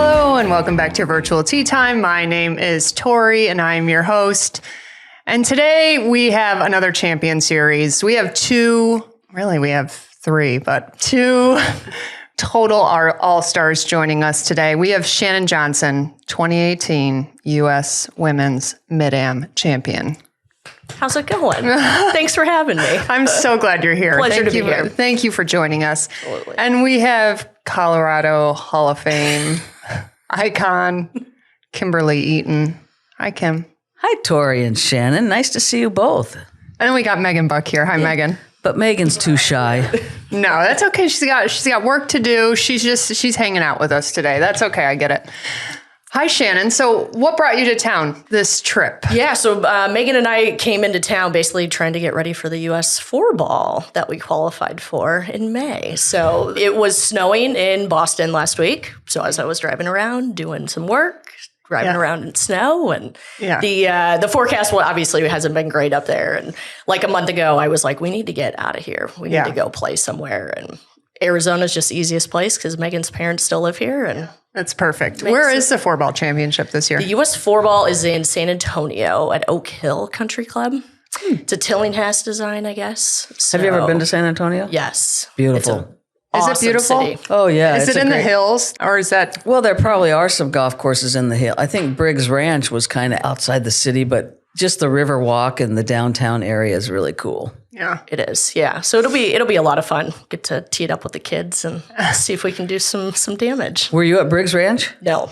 Hello and welcome back to Virtual Tea Time. My name is Tori and I'm your host. And today we have another champion series. We have three, but two total all-stars joining us today. We have Shannon Johnson, 2018 U.S. Women's MidAm champion. How's it going? Thanks for having me. I'm so glad you're here. Pleasure to be here. Thank you for joining us. Absolutely. And we have Colorado Hall of Fame icon, Kimberly Eaton. Hi, Kim. Hi, Tori and Shannon. Nice to see you both. And then we got Megan Buck here. Hi, Megan. But Megan's too shy. No, that's okay. She's got work to do. She's hanging out with us today. That's okay. I get it. Hi, Shannon. So what brought you to town this trip? Yeah, so Megan and I came into town basically trying to get ready for the US Four-Ball that we qualified for in May. So it was snowing in Boston last week. So as I was driving around doing some work, driving around in snow, and the forecast obviously hasn't been great up there. And like a month ago, I was like, we need to get out of here. We need to go play somewhere. And Arizona's just the easiest place because Megan's parents still live here. And that's perfect. Where is the Four-Ball Championship this year? The US Four-Ball is in San Antonio at Oak Hill Country Club. It's a Tillinghast design, I guess. So, Have you ever been to San Antonio? Yes. Beautiful. Is it beautiful? City. Oh, yeah. Is it in the hills or is that? Well, there probably are some golf courses in the hill. I think Briggs Ranch was kind of outside the city, but just the river walk and the downtown area is really cool. Yeah, it is. Yeah. So it'll be a lot of fun. Get to tee it up with the kids and see if we can do some damage. Were you at Briggs Ranch? No.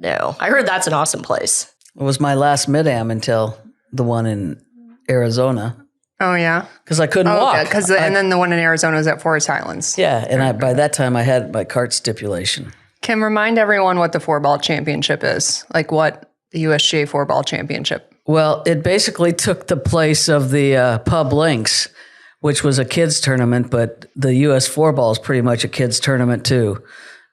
I heard that's an awesome place. It was my last MidAm until the one in Arizona. Oh, yeah. Because I couldn't walk. And then the one in Arizona is at Forest Highlands. Yeah. And by that time I had my cart stipulation. Kim, remind everyone what the Four-Ball Championship is. Like what the USGA Four-Ball Championship. Well, it basically took the place of the Pub Links, which was a kids tournament, but the US Four-Ball is pretty much a kids tournament too,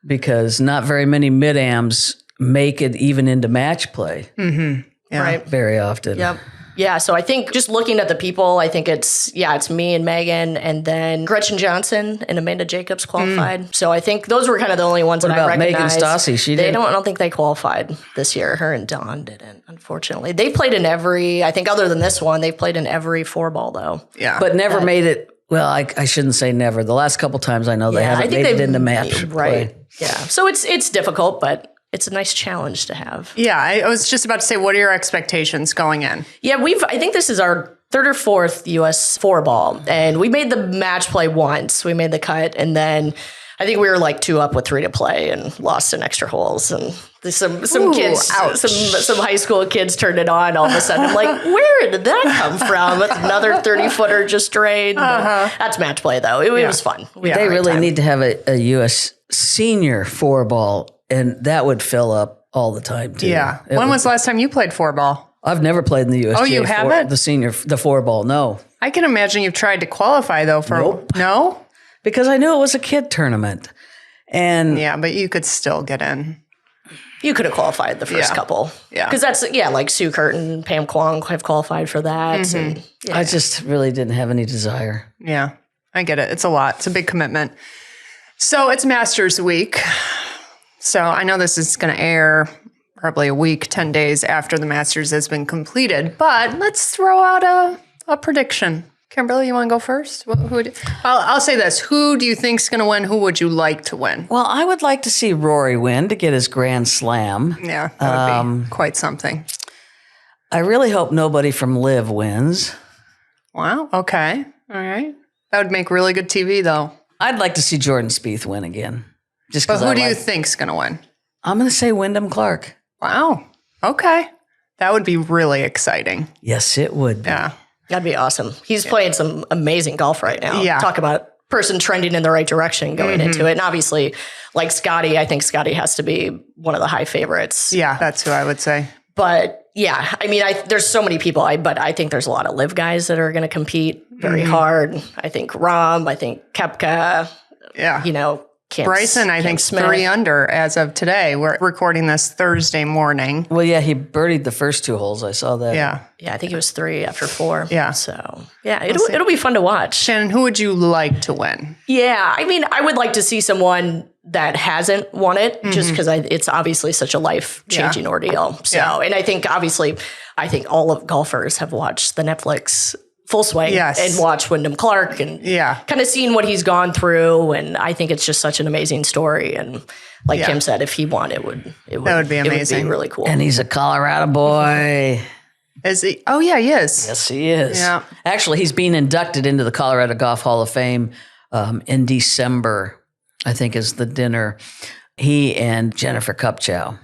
because not very many MidAms make it even into match play. Mm-hmm. Yeah. Right. Very often. Yep. Yeah, so I think just looking at the people, I think it's me and Megan, and then Gretchen Johnson and Amanda Jacobs qualified. So I think those were kind of the only ones that I recognized. Megan Stassi? I don't think they qualified this year. Her and Dawn didn't, unfortunately. They played in I think other than this one, they've played in every Four-Ball though. Yeah. But never made it. Well, I shouldn't say never. The last couple times I know they haven't made it into match. Right. Play. Yeah. So it's difficult, but it's a nice challenge to have. Yeah, I was just about to say, what are your expectations going in? Yeah, I think this is our third or fourth US Four-Ball, and we made the match play once. We made the cut, and then I think we were like 2 up with 3 to play and lost in extra holes. And some kids, some high school kids turned it on all of a sudden. I'm like, where did that come from? It's another 30-footer just drained. That's match play, though. It was fun. They really need to have a US senior Four-Ball. And that would fill up all the time, too. Yeah. When was the last time you played Four-Ball? I've never played in the USGA. Oh, you haven't? The Four-Ball, no. I can imagine you've tried to qualify, though, for... Nope. No? Because I knew it was a kid tournament. And yeah, but you could still get in. You could have qualified the first couple. Yeah. Because that's, like Sue Curtin and Pam Kwong have qualified for that. Mm-hmm. And, I just really didn't have any desire. Yeah, I get it. It's a lot. It's a big commitment. So it's Masters Week. So I know this is going to air probably a week, 10 days after the Masters has been completed, but let's throw out a prediction. Kimberly, you want to go first? I'll say this. Who do you think's going to win? Who would you like to win? Well, I would like to see Rory win to get his Grand Slam. Yeah, that would be quite something. I really hope nobody from Liv wins. Wow. Okay. All right. That would make really good TV, though. I'd like to see Jordan Spieth win again. But who do you think's going to win? I'm going to say Wyndham Clark. Wow. Okay. That would be really exciting. Yes, it would be. Yeah. That'd be awesome. He's playing some amazing golf right now. Yeah. Talk about person trending in the right direction going into it. And obviously, like Scotty, I think Scotty has to be one of the high favorites. Yeah, that's who I would say. But yeah, I mean, there's so many people, but I think there's a lot of live guys that are going to compete very hard. I think Rahm, I think Koepka. Yeah. Bryson, I think, 3 under as of today. We're recording this Thursday morning. Well, yeah, he birdied the first 2 holes. I saw that. Yeah, I think it was 3 after 4. Yeah. So, yeah, it'll be fun to watch. Shannon, who would you like to win? Yeah, I mean, I would like to see someone that hasn't won it just because it's obviously such a life-changing ordeal. So, and I think all of golfers have watched the Netflix Full Swing and watched Wyndham Clark and kind of seen what he's gone through. And I think it's just such an amazing story. And like Kim said, if he won, it would be amazing. It would be really cool. And he's a Colorado boy. Is he? Oh, yeah, he is. Yes, he is. Yeah. Actually, he's being inducted into the Colorado Golf Hall of Fame in December, I think is the dinner. He and Jennifer Kupchow.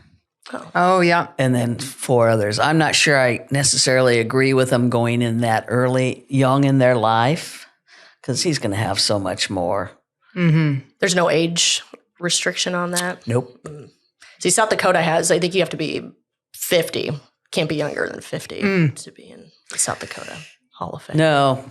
Oh, yeah. And then 4 others. I'm not sure I necessarily agree with them going in that early, young in their life, because he's going to have so much more. There's no age restriction on that? Nope. See, South Dakota has, I think you have to be 50. Can't be younger than 50 to be in the South Dakota Hall of Fame. No.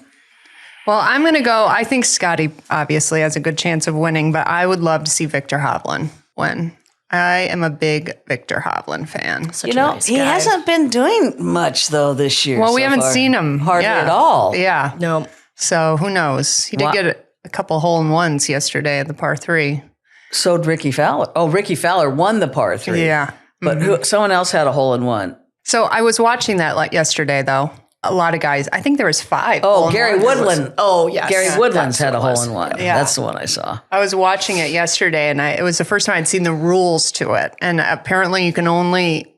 Well, I'm going to go. I think Scotty obviously has a good chance of winning, but I would love to see Victor Hovland win. I am a big Victor Hovland fan. Such a nice guy. He hasn't been doing much, though, this year. Well, we haven't seen him. Hardly at all. Yeah. No. So who knows? He did get a couple hole-in-ones yesterday at the par 3. So did Ricky Fowler. Oh, Ricky Fowler won the par 3. Yeah. But someone else had a hole-in-one. So I was watching that yesterday, though. A lot of guys. I think there was 5. Oh, Gary Woodland. Oh, yes. Gary Woodland's had a hole-in-one. Yeah. That's the one I saw. I was watching it yesterday, and it was the first time I'd seen the rules to it. And apparently you can only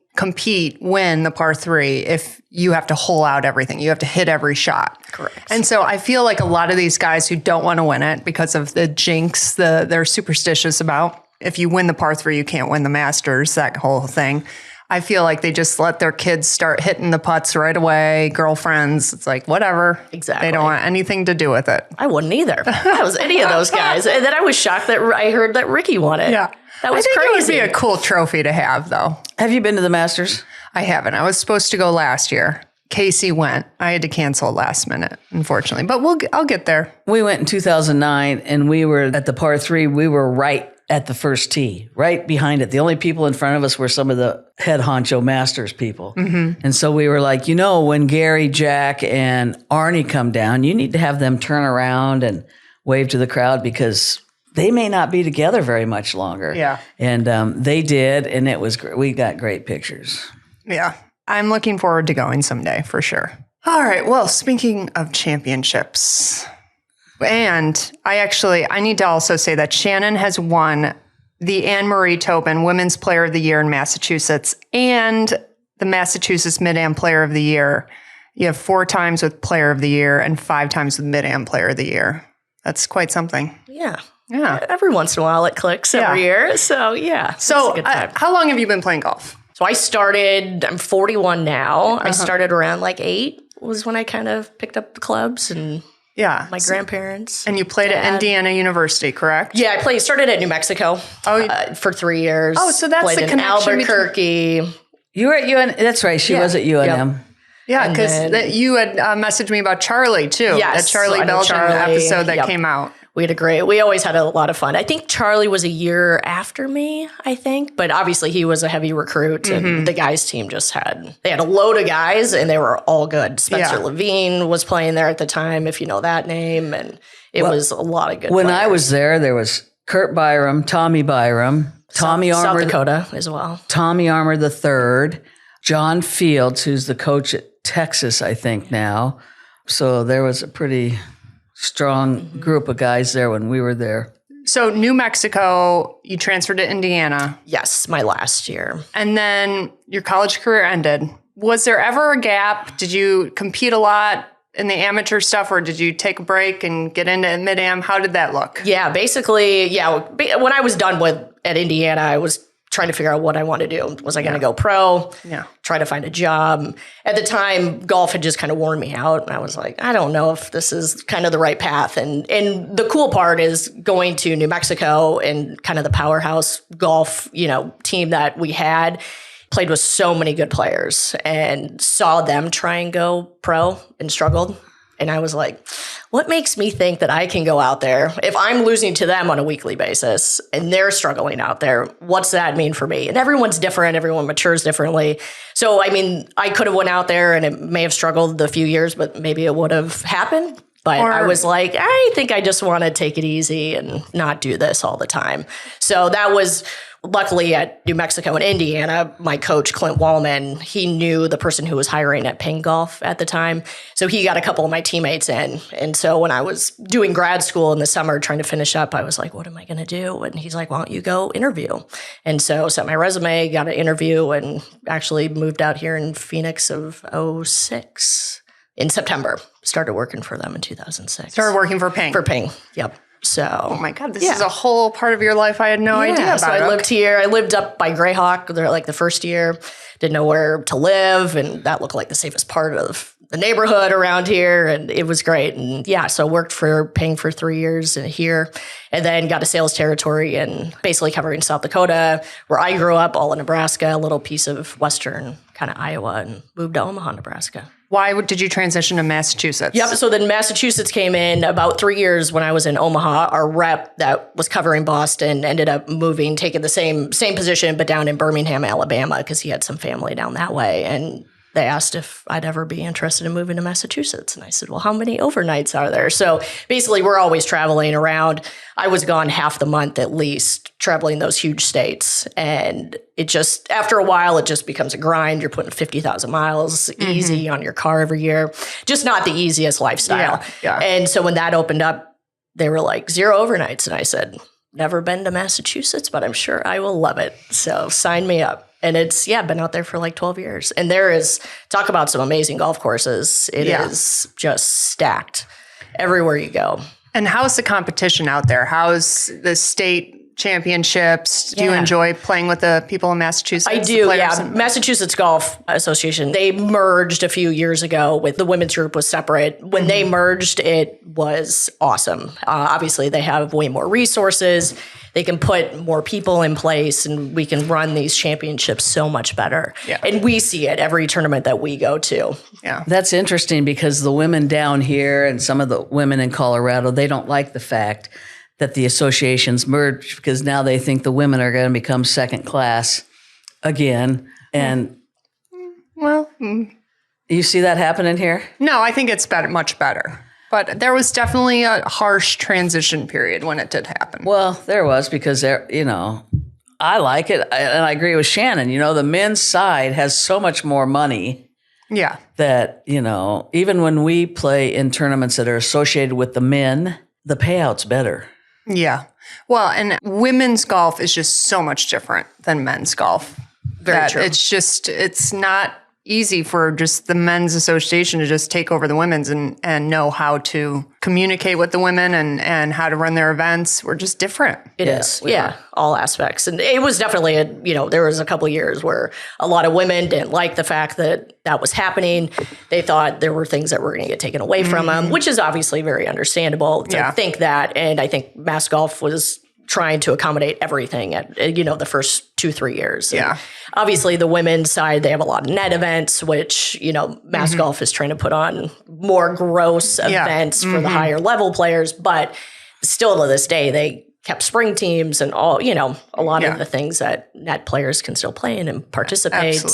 win the par 3 if you have to hole out everything. You have to hit every shot. Correct. And so I feel like a lot of these guys who don't want to win it because of the jinx they're superstitious about, if you win the par 3, you can't win the Masters, that whole thing. I feel like they just let their kids start hitting the putts right away, girlfriends. It's like, whatever. Exactly. They don't want anything to do with it. I wouldn't either. I was any of those guys. And then I was shocked that I heard that Ricky won it. Yeah. That was I think crazy. it would be a cool trophy to have, though. Have you been to the Masters? I haven't. I was supposed to go last year. Casey went. I had to cancel last minute, unfortunately. But I'll get there. We went in 2009, and we were at the par 3. We were right at the first tee, right behind it. The only people in front of us were some of the head honcho Masters people. And so we were like, when Gary, Jack, and Arnie come down, you need to have them turn around and wave to the crowd because they may not be together very much longer. Yeah. And they did, and it was great. We got great pictures. Yeah. I'm looking forward to going someday for sure. All right. Well, speaking of championships, and I need to also say that Shannon has won the Anne Marie Tobin Women's Player of the Year in Massachusetts and the Massachusetts MidAm Player of the Year. You have 4 times with Player of the Year and 5 times with MidAm Player of the Year. That's quite something. Yeah. Yeah. Every once in a while it clicks every year. So, yeah. So, it's a good time. how long have you been playing golf? So I'm 41 now. I started around 8 was when I kind of picked up the clubs and my grandparents. And you played at Indiana University, correct? Yeah, started at New Mexico for 3 years. Oh, so that's played the in connection Albuquerque. You were at UN. That's right. She was at UNM. Yep. Yeah, because you had messaged me about Charlie, too. Yes, that Charlie I know Belgian Charlie. episode that came out. We always had a lot of fun. I think Charlie was a year after me, but obviously he was a heavy recruit and the guys team they had a load of guys and they were all good. Spencer Levine was playing there at the time, if you know that name. And it was a lot of good When players. I was there was Kurt Byram, Tommy Byram, Tommy Armour. South Dakota as well. Tommy Armour III, John Fields, who's the coach at Texas, I think now. So there was a pretty strong group of guys there when we were there. So New Mexico, you transferred to Indiana. Yes, my last year. And then your college career ended. Was there ever a gap? Did you compete a lot in the amateur stuff or did you take a break and get into MidAm? How did that look? Yeah, basically, when I was done at Indiana, I was trying to figure out what I want to do. Was I going to go pro? Yeah. Try to find a job. At the time, golf had just kind of worn me out. And I was like, I don't know if this is kind of the right path. And the cool part is going to New Mexico and kind of the powerhouse golf, team that we had. Played with so many good players and saw them try and go pro and struggled. And I was like, what makes me think that I can go out there if I'm losing to them on a weekly basis and they're struggling out there? What's that mean for me? And everyone's different. Everyone matures differently. So, I could have went out there and it may have struggled a few years, but maybe it would have happened. But I was like, I think I just want to take it easy and not do this all the time. So that was luckily at New Mexico and Indiana. My coach, Clint Wallman, he knew the person who was hiring at Ping Golf at the time. So he got a couple of my teammates in. And so when I was doing grad school in the summer trying to finish up, I was like, what am I going to do? And he's like, why don't you go interview? And so sent my resume, got an interview, and actually moved out here in Phoenix of 06 in September. Started working for them in 2006. Started working for Ping. For Ping, yep. So, oh my God, this is a whole part of your life I had no idea about. So I lived here. I lived up by Greyhawk like the first year. Didn't know where to live, and that looked like the safest part of the neighborhood around here, and it was great. And so worked for Ping for 3 years here, and then got a sales territory and basically covering South Dakota, where I grew up, all of Nebraska, a little piece of western kind of Iowa, and moved to Omaha, Nebraska. Why did you transition to Massachusetts? Yep. So then Massachusetts came in about 3 years when I was in Omaha. Our rep that was covering Boston ended up moving, taking the same position, but down in Birmingham, Alabama, because he had some family down that way. And they asked if I'd ever be interested in moving to Massachusetts. And I said, well, how many overnights are there? So basically, we're always traveling around. I was gone half the month at least, traveling those huge states. And it just, after a while, it just becomes a grind. You're putting 50,000 miles easy on your car every year. Just not the easiest lifestyle. Yeah. And so when that opened up, they were like, 0 overnights. And I said, never been to Massachusetts, but I'm sure I will love it. So sign me up. And it's, been out there for like 12 years. And there is, talk about some amazing golf courses. It is just stacked everywhere you go. And how's the competition out there? How's the state championships? Do you enjoy playing with the people in Massachusetts? I do, Massachusetts Golf Association, they merged a few years ago with the women's group was separate. When they merged, it was awesome. Obviously, they have way more resources. They can put more people in place, and we can run these championships so much better. Yeah. And we see it every tournament that we go to. Yeah. That's interesting because the women down here and some of the women in Colorado, they don't like the fact that the associations merged because now they think the women are going to become second class again. And you see that happening here? No, I think it's much better. But there was definitely a harsh transition period when it did happen. Well, there was because, I like it. And I agree with Shannon. The men's side has so much more money. Yeah. That, even when we play in tournaments that are associated with the men, the payout's better. Yeah. Well, and women's golf is just so much different than men's golf. Very true. It's not easy for just the men's association to just take over the women's and know how to communicate with the women and how to run their events. We're just different. It is. All aspects. And it was definitely there was a couple of years where a lot of women didn't like the fact that was happening. They thought there were things that were going to get taken away from them, which is obviously very understandable to think that. And I think Mass Golf was trying to accommodate everything at, the first 2-3 years. And obviously the women's side, they have a lot of net events, which, Mass Golf is trying to put on more gross events for the higher level players. But still to this day, they kept spring teams and all, a lot of the things that net players can still play in and participate.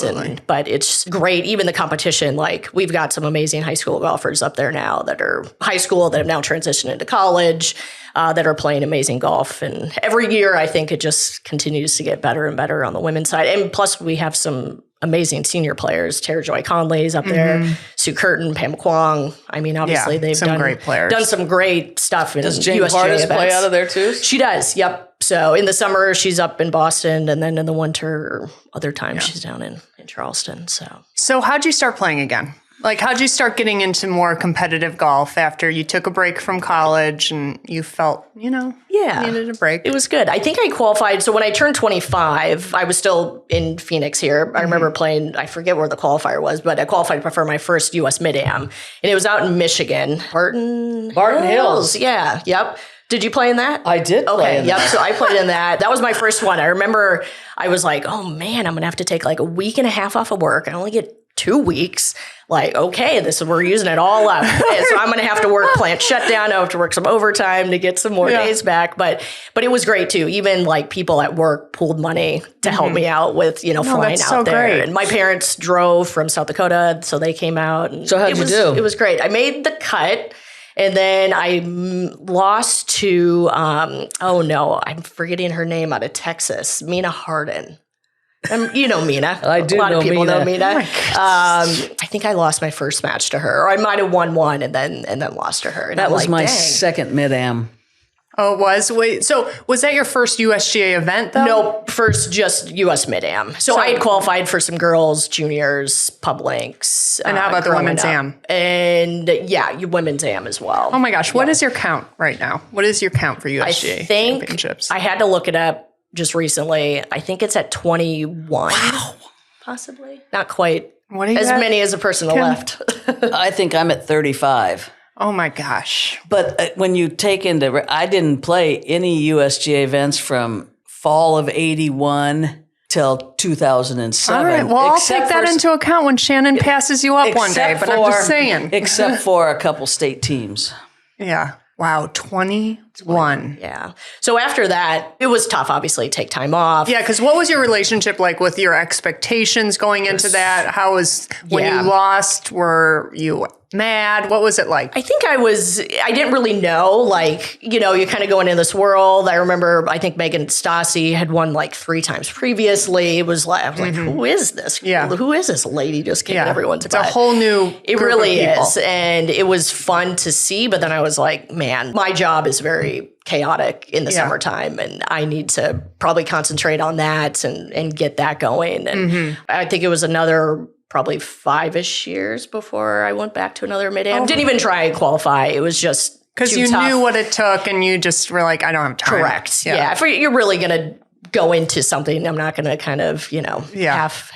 But it's great. Even the competition, like we've got some amazing high school golfers up there now that are high school that have now transitioned into college, that are playing amazing golf. And every year, I think it just continues to get better and better on the women's side. And plus we have some amazing senior players. Tara Joy Conley's up there, Sue Curtin, Pam Kwong. I mean, obviously they've done great players. Done some great stuff in USGA events. Play out of there too? She does. Yep. So in the summer she's up in Boston, and then in the winter, other times she's down in Charleston. So how'd you start playing again? Like, how'd you start getting into more competitive golf after you took a break from college and you felt, you needed a break? It was good. I think I qualified. So when I turned 25, I was still in Phoenix here. I remember playing, I forget where the qualifier was, but I qualified for my first US MidAm. And it was out in Michigan. Barton Hills. Yeah. Yep. Did you play in that? I did play in that. So I played in that. That was my first one. I remember I was like, oh man, I'm going to have to take like a week and a half off of work. I only get 2 weeks. Like, okay, we're using it all up. And so I'm going to have to work plant shutdown. I have to work some overtime to get some more days back. But it was great too. Even like people at work pooled money to help me out with, flying out there. Great. And my parents drove from South Dakota, so they came out. And so how'd you do? It was great. I made the cut. And then I lost to, I'm forgetting her name, out of Texas, Mina Harden. You know Mina. I do know Mina. A lot of people know Mina. I think I lost my first match to her, or I might have won one and then lost to her. And that was like, my dang. second MidAm. Oh, it was? Wait, so was that your first USGA event, though? No, first just US MidAm. So I had qualified for some girls, juniors, pub links. And how about the women's AM? And women's AM as well. Oh my gosh, what is your count right now? What is your count for USGA I think championships? I had to look it up just recently. I think it's at 21. Wow. Possibly. Not quite What are you as at? many as a person left. I think I'm at 35. Oh my gosh. But when you take I didn't play any USGA events from fall of 81 till 2007. All right, well, I'll take that into account when Shannon passes you up one day, but I'm just saying. Except for a couple state teams. Yeah. Wow, 21. Yeah. So after that, it was tough, obviously, take time off. Yeah, because what was your relationship like with your expectations going into that? How was, when you lost, were you mad? What was it like? I think I didn't really know, like, you kind of go into this world. I remember, I think Megan Stassi had won like 3 times previously. I was like, who is this? Yeah. Who is this lady just kicking everyone's butt? It's a whole new It group really of people. is. And it was fun to see. But then I was like, man, my job is very chaotic in the summertime. And I need to probably concentrate on that and get that going. And I think it was another probably 5-ish years before I went back to another MidAm. Didn't even try and qualify. It was just because you knew what it took and you just were like, I don't have time. Correct. Yeah. If you're really going to go into something, I'm not going to kind of, half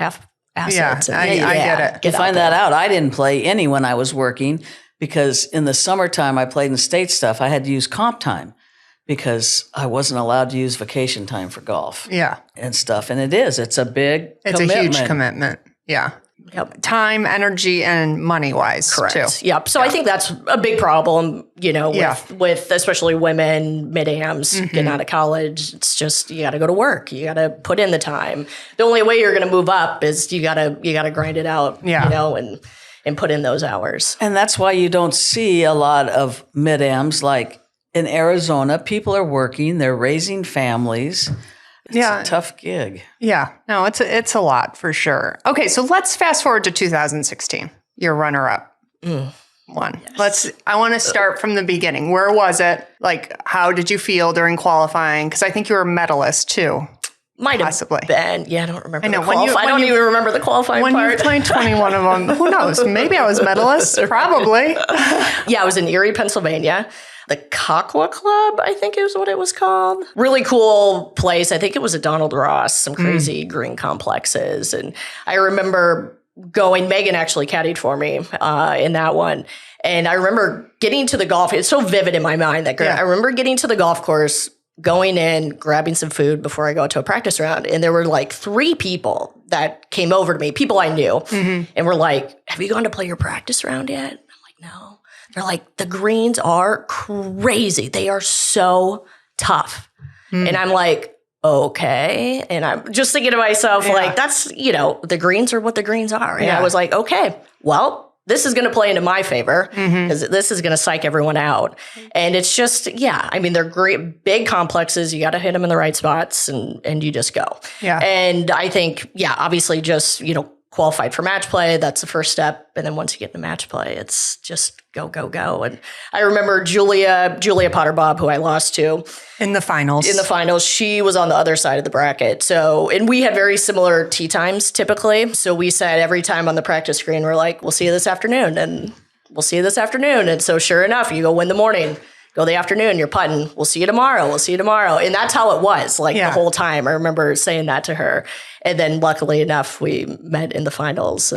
assets. Yeah, I get it. To find that out, I didn't play any when I was working because in the summertime I played in state stuff. I had to use comp time because I wasn't allowed to use vacation time for golf. Yeah. And stuff. And it's a big commitment. A huge commitment. Yeah. Yep. Time, energy, and money-wise, Correct. too. Yep. So I think that's a big problem, with especially women, MidAms, getting out of college. It's just, you got to go to work. You got to put in the time. The only way you're going to move up is you got to grind it out, and put in those hours. And that's why you don't see a lot of MidAms. Like in Arizona, people are working, they're raising families. It's a tough gig. Yeah. No, it's a lot for sure. Okay, so let's fast forward to 2016. Your runner-up one. Yes. I want to start from the beginning. Where was it? Like, how did you feel during qualifying? Because I think you were a medalist too. Might have possibly been. Yeah, I don't remember. I know I don't even remember the qualifying when part. When you played 21 of them, who knows? Maybe I was medalist. Probably. Yeah, I was in Erie, Pennsylvania. The Kakwa Club, I think is what it was called. Really cool place. I think it was at Donald Ross, some crazy green complexes. And I remember going, Megan actually caddied for me in that one. And I remember getting to the golf. It's so vivid in my mind that I remember getting to the golf course, going in, grabbing some food before I go to a practice round. And there were like 3 people that came over to me, people I knew, and were like, have you gone to play your practice round yet? I'm like, no. They're like, the greens are crazy. They are so tough. And I'm like, okay. And I'm just thinking to myself, like, that's, the greens are what the greens are. And I was like, okay, well, this is going to play into my favor because this is going to psych everyone out. And it's just, they're great, big complexes. You got to hit them in the right spots and you just go. Yeah. And I think, obviously just, qualified for match play. That's the first step. And then once you get into match play, it's just go, go, go. And I remember Julia Potter Bob, who I lost to in the finals. She was on the other side of the bracket. So, and we had very similar tee times typically. So we said every time on the practice screen, we're like, we'll see you this afternoon. And we'll see you this afternoon. And so sure enough, you go win the morning. Go the afternoon, you're putting, we'll see you tomorrow. And that's how it was, the whole time. I remember saying that to her. And then luckily enough, we met in the finals.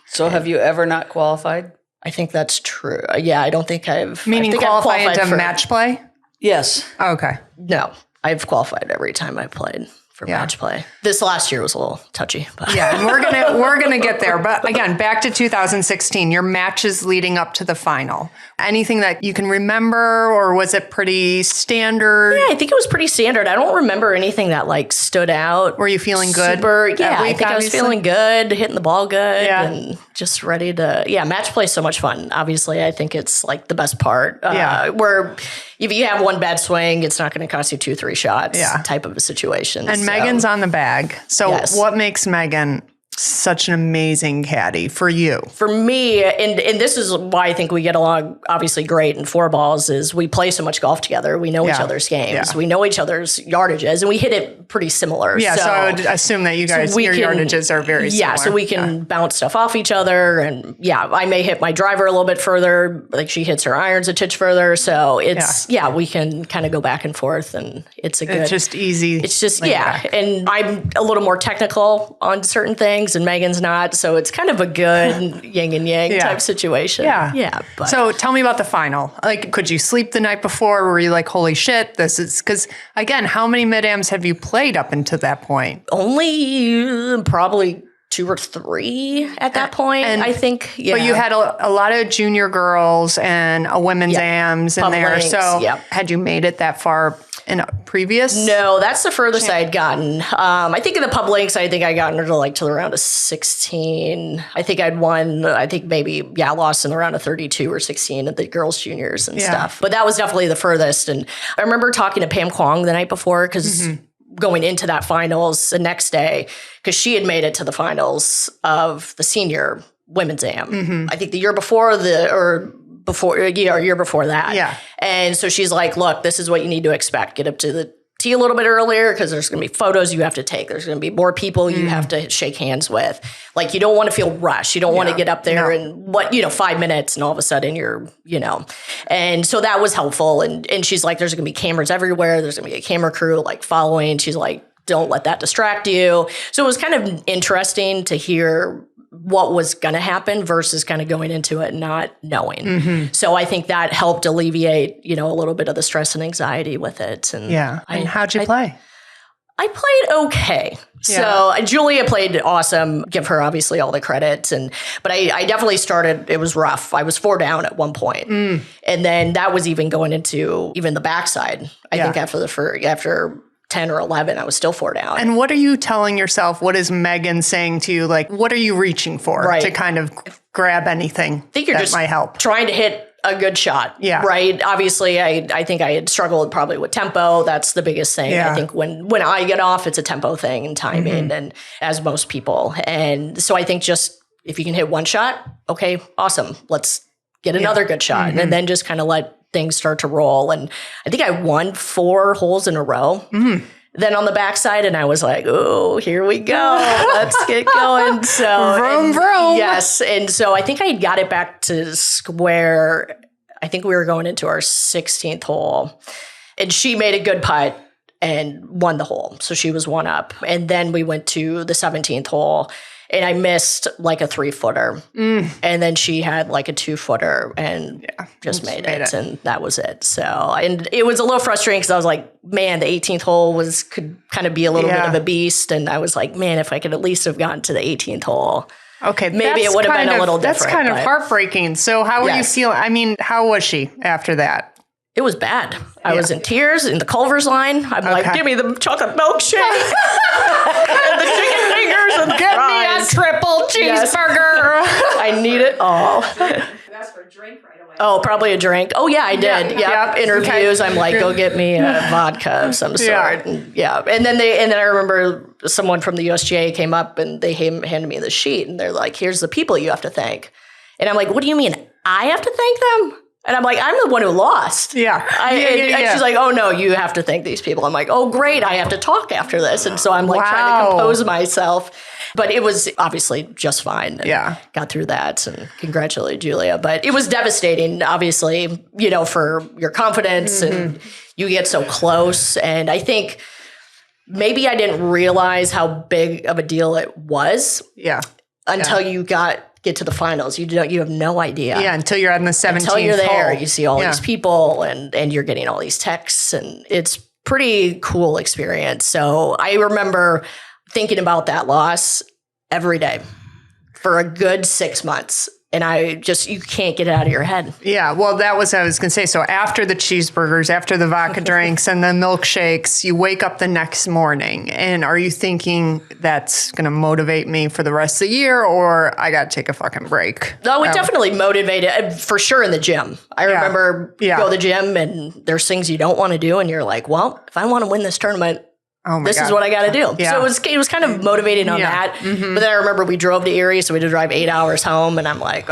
So have you ever not qualified? I think that's true. Yeah, I don't think I've... Meaning qualify into match play? Yes. Oh, okay. No, I've qualified every time I played for match play. This last year was a little touchy. But. Yeah, and we're gonna get there. But again, back to 2016, your matches leading up to the final. Anything that you can remember, or was it pretty standard? Yeah, I think it was pretty standard. I don't remember anything that stood out. Were you feeling good? I think I was feeling good, hitting the ball good. Yeah. And just ready to, match play is so much fun. Obviously, I think it's like the best part. Where if you have one bad swing, it's not going to cost you 2-3 shots type of a situation. And Megan's on the bag. So what makes Megan such an amazing caddy for you? For me, and this is why I think we get along obviously great in four balls, is we play so much golf together. We know each other's games. We know each other's yardages, and we hit it pretty similar. Yeah, so I would assume that you guys, your yardages are very similar. Yeah, so we can bounce stuff off each other. And I may hit my driver a little bit further. Like she hits her irons a titch further. So it's, we can kind of go back and forth, and it's just easy. It's just, and I'm a little more technical on certain things, and Megan's not. So it's kind of a good yin and yang type situation. But. So tell me about the final. Like, could you sleep the night before? Were you like, holy shit, this is, because again, how many mid-ams have you played up until that point? Only probably 2 or 3 at that point, I think. Yeah. But you had a lot of junior girls and a women's AMs in there. So had you made it that far in a previous? No, that's the furthest I had gotten. I think in the pub links, I think I got into like to the round of 16. I think I'd won, lost in the round of 32 or 16 at the girls juniors and stuff. But that was definitely the furthest. And I remember talking to Pam Kwong the night before, because going into that finals the next day, because she had made it to the finals of the senior women's AM. I think the year before year before that. Yeah. And so she's like, look, this is what you need to expect. Get up to the tee a little bit earlier, because there's going to be photos you have to take. There's going to be more people you have to shake hands with. Like, you don't want to feel rushed. You don't want to get up there and 5 minutes and all of a sudden you're, and so that was helpful. And she's like, there's going to be cameras everywhere. There's going to be a camera crew like following. She's like, don't let that distract you. So it was kind of interesting to hear what was going to happen versus kind of going into it not knowing. So I think that helped alleviate, a little bit of the stress and anxiety with it. And And how'd you play? I played okay. So Julia played awesome. Give her obviously all the credit. But I definitely started, it was rough. I was 4 down at one point. And then that was even going into even the backside. I think after 10 or 11, I was still 4 down. And what are you telling yourself? What is Megan saying to you? Like, what are you reaching for to kind of grab anything I think you're that just might help? Trying to hit a good shot. Yeah. Right. Obviously, I think I had struggled probably with tempo. That's the biggest thing. I think when I get off, it's a tempo thing and timing, and as most people. And so I think just if you can hit one shot, okay, awesome. Let's get another good shot. And then just kind of let things start to roll. And I think I won 4 holes in a row. Then on the backside, and I was like, oh, here we go. Let's get going. So vroom, vroom. Yes. And so I think I got it back to square. I think we were going into our 16th hole. And she made a good putt and won the hole. So she was 1 up. And then we went to the 17th hole. And I missed like a 3-footer. And then she had like a 2-footer and just made it. And that was it. So, and it was a little frustrating because I was like, man, the 18th hole could kind of be a little bit of a beast. And I was like, man, if I could at least have gotten to the 18th hole. Okay. Maybe it would have been a little different. That's kind of heartbreaking. So how were you feeling? I mean, how was she after that? It was bad. I was in tears in the Culver's line. I'm like, give me the chocolate milkshake and the chicken fingers and the fries. Get me a triple cheeseburger. I need it all. You asked for a drink right away. Oh, probably a drink. Oh, yeah, I did. Yep. Interviews. I'm like, go get me a vodka of some sort. And, and then I remember someone from the USGA came up and they handed me the sheet and they're like, here's the people you have to thank. And I'm like, what do you mean? I have to thank them? And I'm like, I'm the one who lost. And she's like, oh, no, you have to thank these people. I'm like, oh, great. I have to talk after this. And so I'm like trying to compose myself. But it was obviously just fine. And got through that and congratulated Julia. But it was devastating, obviously, for your confidence and you get so close. And I think maybe I didn't realize how big of a deal it was until you get to the finals. You have no idea. Yeah, until you're on the 17th Until you're there, hole. you see all these people and you're getting all these texts and it's pretty cool experience. So I remember thinking about that loss every day for a good 6 months. And you can't get it out of your head. Yeah, well, that was what I was going to say. So after the cheeseburgers, after the vodka drinks and the milkshakes, you wake up the next morning. And are you thinking that's going to motivate me for the rest of the year, or I got to take a fucking break? No, it definitely motivated, for sure, in the gym. I remember go to the gym and there's things you don't want to do. And you're like, well, if I want to win this tournament, this is what I got to do. Yeah. So it was kind of motivating on that. Mm-hmm. But then I remember we drove to Erie, so we had to drive 8 hours home, and I'm like,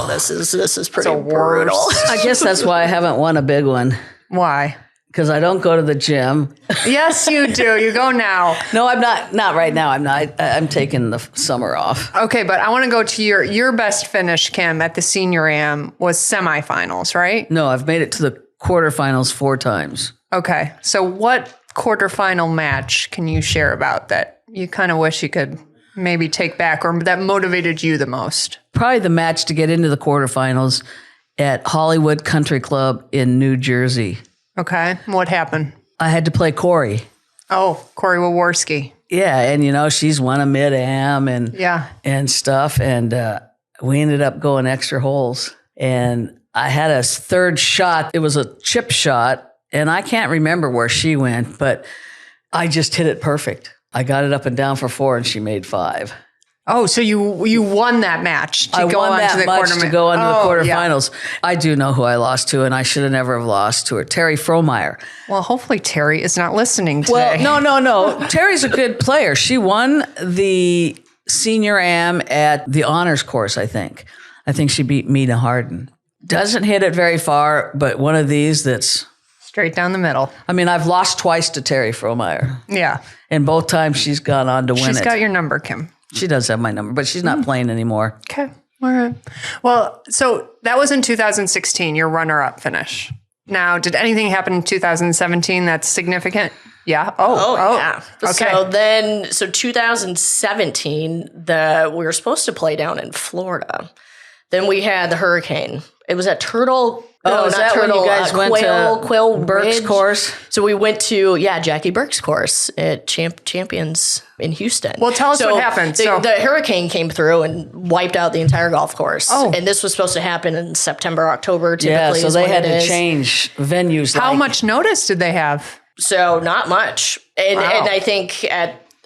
this is pretty brutal. I guess that's why I haven't won a big one. Why? Because I don't go to the gym. Yes, you do. You go now. No, I'm not. Not right now. I'm not. I'm taking the summer off. Okay, but I want to go to your best finish, Kim, at the Senior Am was semifinals, right? No, I've made it to the quarterfinals 4 times. Okay, so what quarterfinal match can you share about that you kind of wish you could maybe take back, or that motivated you the most? Probably the match to get into the quarterfinals at Hollywood Country Club in New Jersey. Okay, what happened? I had to play Corey. Oh, Corey Waworski. Yeah, and she's won a MidAm and stuff, and we ended up going extra holes. And I had a third shot. It was a chip shot. And I can't remember where she went, but I just hit it perfect. I got it up and down for 4, and she made 5. Oh, so you won that match to go on to the quarterfinals. Yeah. I do know who I lost to, and I should have never have lost to her. Terry Frohmeyer. Well, hopefully Terry is not listening today. Well, no. Terry's a good player. She won the Senior Am at the honors course, I think. I think she beat Mina Harden. Doesn't hit it very far, but one of these that's... straight down the middle. I mean, I've lost twice to Terry Frohmeyer. Yeah. And both times she's gone on to win it. She's got your number, Kim. She does have my number, but she's not playing anymore. Okay. All right. Well, so that was in 2016, your runner-up finish. Now, did anything happen in 2017 that's significant? Yeah. Oh, yeah. Okay. So 2017, we were supposed to play down in Florida. Then we had the hurricane. It was at Turtle. Oh, is that when you guys went to Quail Burke's Ridge course? So we went to, Jackie Burke's course at Champions in Houston. Well, tell us what happened. The hurricane came through and wiped out the entire golf course. Oh. And this was supposed to happen in September, October, typically. Yeah, so they had to change venues. How much notice did they have? So not much. And Wow. I think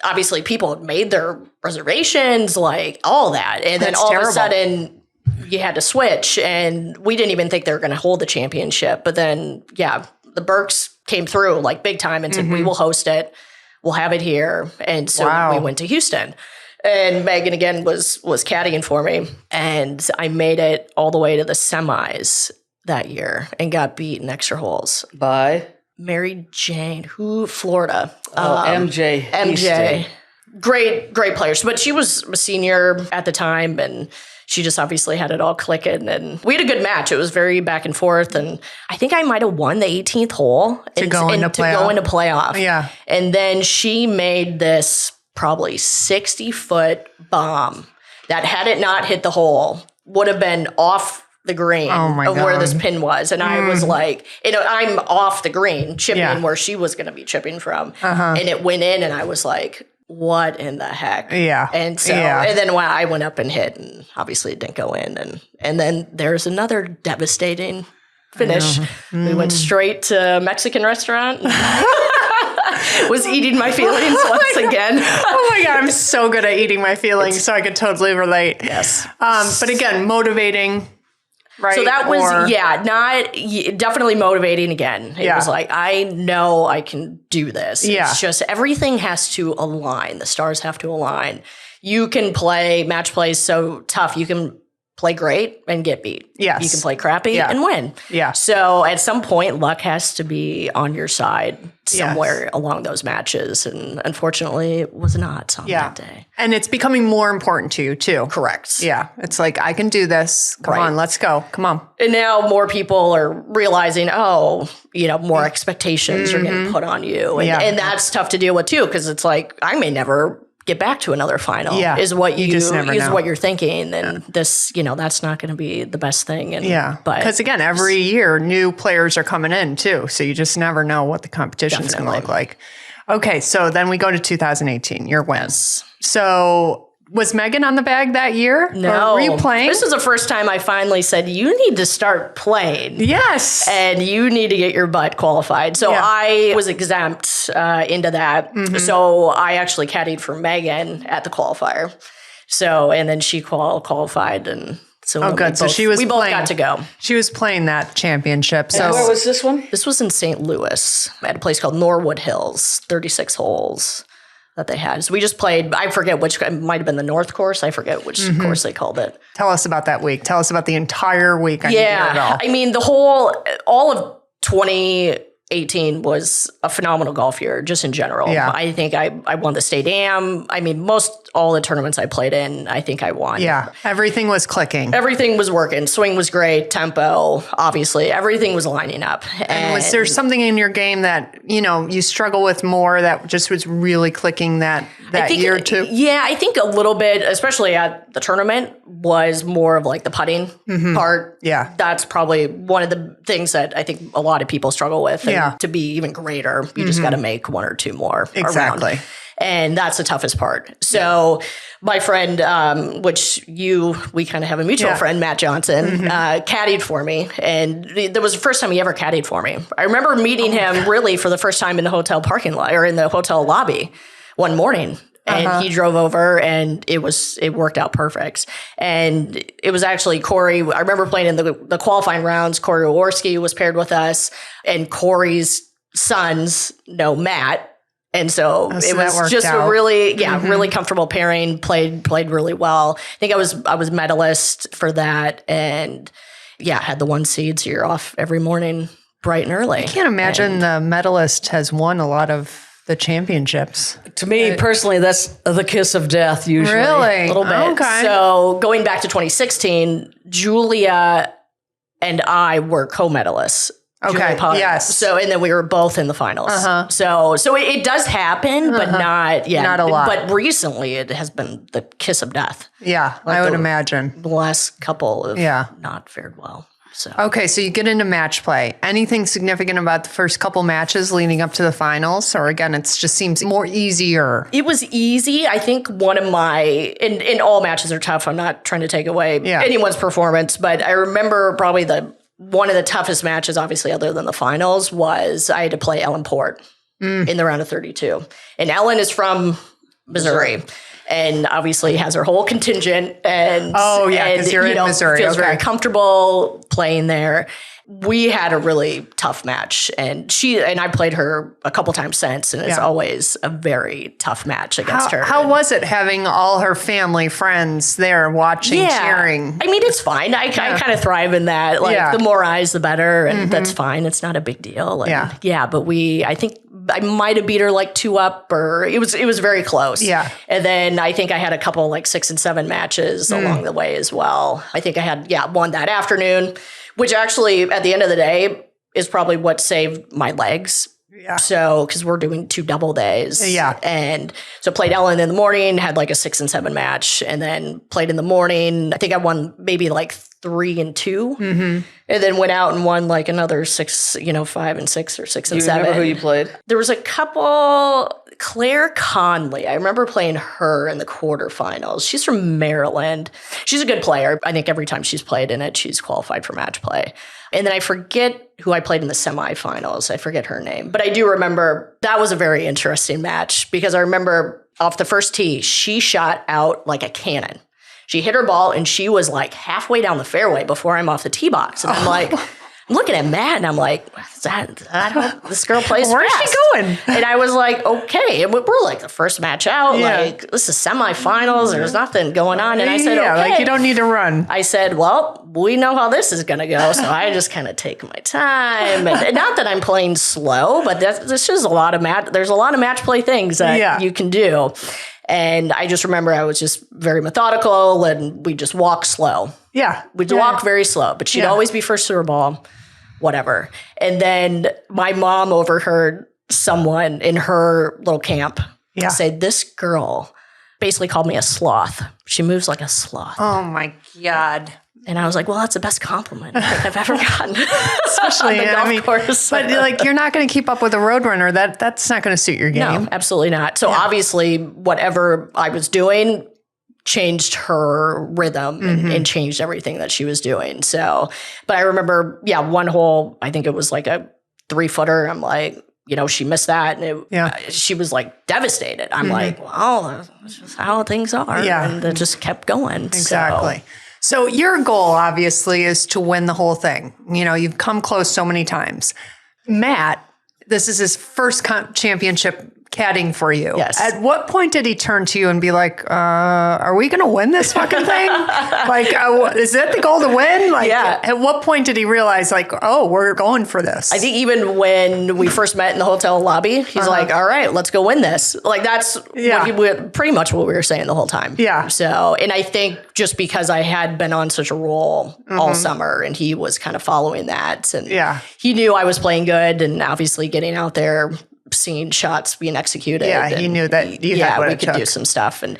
obviously people had made their reservations, like all that. And then all of a sudden you had to switch, and we didn't even think they were going to hold the championship. But then, the Burks came through like big time and said, we will host it. We'll have it here. And so we went to Houston. And Megan, again, was caddying for me. And I made it all the way to the semis that year and got beat in extra holes. By? Mary Jane, Florida. MJ. MJ. Great players. But she was a senior at the time, and she just obviously had it all clicking. And we had a good match. It was very back and forth. And I think I might have won the 18th hole to go into playoff. Yeah. And then she made this probably 60-foot bomb that, had it not hit the hole, would have been off the green where this pin was. And I was like, I'm off the green, chipping where she was going to be chipping from. And it went in, and I was like, what in the heck? Yeah. And so, and then I went up and hit, and obviously it didn't go in. And then there's another devastating finish. We went straight to a Mexican restaurant. Was eating my feelings once again. Oh my God, I'm so good at eating my feelings, so I could totally relate. Yes. But again, motivating. Right. So that was, definitely motivating again. It was like, I know I can do this. Yeah. It's just everything has to align. The stars have to align. You can match play is so tough. You can play great and get beat. Yes. You can play crappy and win. Yeah. So at some point, luck has to be on your side somewhere along those matches. And unfortunately, it was not on that day. And it's becoming more important to you too. Correct. Yeah. It's like, I can do this. Come on, let's go. Come on. And now more people are realizing, more expectations are getting put on you. And that's tough to deal with too, because it's like, I may never get back to another final is what you just never know. What you're thinking. And this, that's not going to be the best thing. And because again, every year new players are coming in too. So you just never know what the competition is going to look like. Okay. So then we go to 2018, your wins. So Was Megan on the bag that year? No. Or were you playing? This was the first time I finally said, you need to start playing. Yes. And you need to get your butt qualified. So I was exempt into that. So I actually caddied for Megan at the qualifier. So, and then she qualified, and so good. So we both got to go. She was playing that championship. So Where was this one? This was in St. Louis at a place called Norwood Hills, 36 holes that they had. So we just played, I forget which, it might have been the North course. I forget which course they called it. Tell us about that week. Tell us about the entire week. I need to hear it all. I mean, all of 2018 was a phenomenal golf year, just in general. Yeah. I think I won the state am. I mean, all the tournaments I played in, I think I won. Yeah. Everything was clicking. Everything was working. Swing was great. Tempo, obviously. Everything was lining up. And was there something in your game that, you struggle with more that just was really clicking that year too? Yeah, I think a little bit, especially at the tournament, was more of like the putting part. Yeah. That's probably one of the things that I think a lot of people struggle with. And Yeah. to be even greater, you just got to make one or two more Exactly. around. And that's the toughest part. So my friend, we kind of have a mutual friend, Matt Johnson, caddied for me. And that was the first time he ever caddied for me. I remember meeting him really for the first time in the hotel parking lot or in the hotel lobby one morning. And he drove over, and it worked out perfect. And it was actually Corey. I remember playing in the qualifying rounds. Corey Jaworski was paired with us, and Corey's sons know Matt. And so it was just a really, really comfortable pairing. Played really well. I think I was medalist for that, and had the 1 seed. So you're off every morning bright and early. I can't imagine the medalist has won a lot of the championships. To me personally, that's the kiss of death usually. Really? A little bit. Okay. So going back to 2016, Julia and I were co-medalists. Okay. Yes. So, and then we were both in the finals. So it does happen, but not a lot. But recently it has been the kiss of death. Yeah, I would imagine. The last couple have not fared well. So. Okay, so you get into match play. Anything significant about the first couple matches leading up to the finals? Or again, it just seems more easier? It was easy. I think one of and all matches are tough. I'm not trying to take away anyone's performance, but I remember probably one of the toughest matches, obviously, other than the finals, was I had to play Ellen Port in the round of 32. And Ellen is from Missouri. And obviously has her whole contingent. And because you're in Missouri. Feels very comfortable playing there. We had a really tough match, and I played her a couple times since, and it's always a very tough match against her. How was it having all her family, friends there watching, cheering? I mean, it's fine. I kind of thrive in that. Like the more eyes, the better, and that's fine. It's not a big deal. And but I think I might have beat her like 2-up, or it was very close. Yeah. And then I think I had a couple like 6 and 7 matches along the way as well. I think I had one that afternoon, which actually at the end of the day is probably what saved my legs. Yeah. So, because we're doing 2 double days. Yeah. And so played Ellen in the morning, had like a 6 and 7 match, and then played in the morning. I think I won maybe like 3 and 2. And then went out and won like another 6, 5 and 6 or 6 and 7. Remember who you played? There was a couple, Claire Conley. I remember playing her in the quarterfinals. She's from Maryland. She's a good player. I think every time she's played in it, she's qualified for match play. And then I forget who I played in the semifinals. I forget her name. But I do remember that was a very interesting match, because I remember off the first tee, she shot out like a cannon. She hit her ball, and she was like halfway down the fairway before I'm off the tee box. And I'm like, I'm looking at Matt, and I'm like, is that how this girl plays Where's fast? she going? And I was like, okay. And we're like the first match out. Like, this is semifinals. There's nothing going on. And I said, okay. Like, you don't need to run. I said, well, we know how this is going to go. So I just kind of take my time. And not that I'm playing slow, but there's just a lot of there's a lot of match play things that you can do. And I just remember I was just very methodical, and we just walk slow. Yeah. We'd walk very slow, but she'd always be first to her ball, whatever. And then my mom overheard someone in her little camp say, this girl basically called me a sloth. She moves like a sloth. Oh, my God. And I was like, well, that's the best compliment I think I've ever gotten. Especially, on the golf course. But like, you're not going to keep up with a roadrunner. That's not going to suit your game. No, absolutely not. So obviously, whatever I was doing, changed her rhythm and changed everything that she was doing. So, but I remember, one hole, I think it was like a 3-footer. I'm like, she missed that. And she was like devastated. I'm like, well, that's just how things are. Yeah. And it just kept going. Exactly. So your goal, obviously, is to win the whole thing. You've come close so many times. Matt, this is his first championship caddying for you. Yes. At what point did he turn to you and be like, are we going to win this fucking thing? Like, is that the goal to win? Like, at what point did he realize, like, oh, we're going for this? I think even when we first met in the hotel lobby, he's like, all right, let's go win this. Like, that's pretty much what we were saying the whole time. Yeah. So, and I think just because I had been on such a roll all summer and he was kind of following that. And he knew I was playing good and obviously getting out there, seeing shots being executed. Yeah, he knew that you had what we it could took. do some stuff. And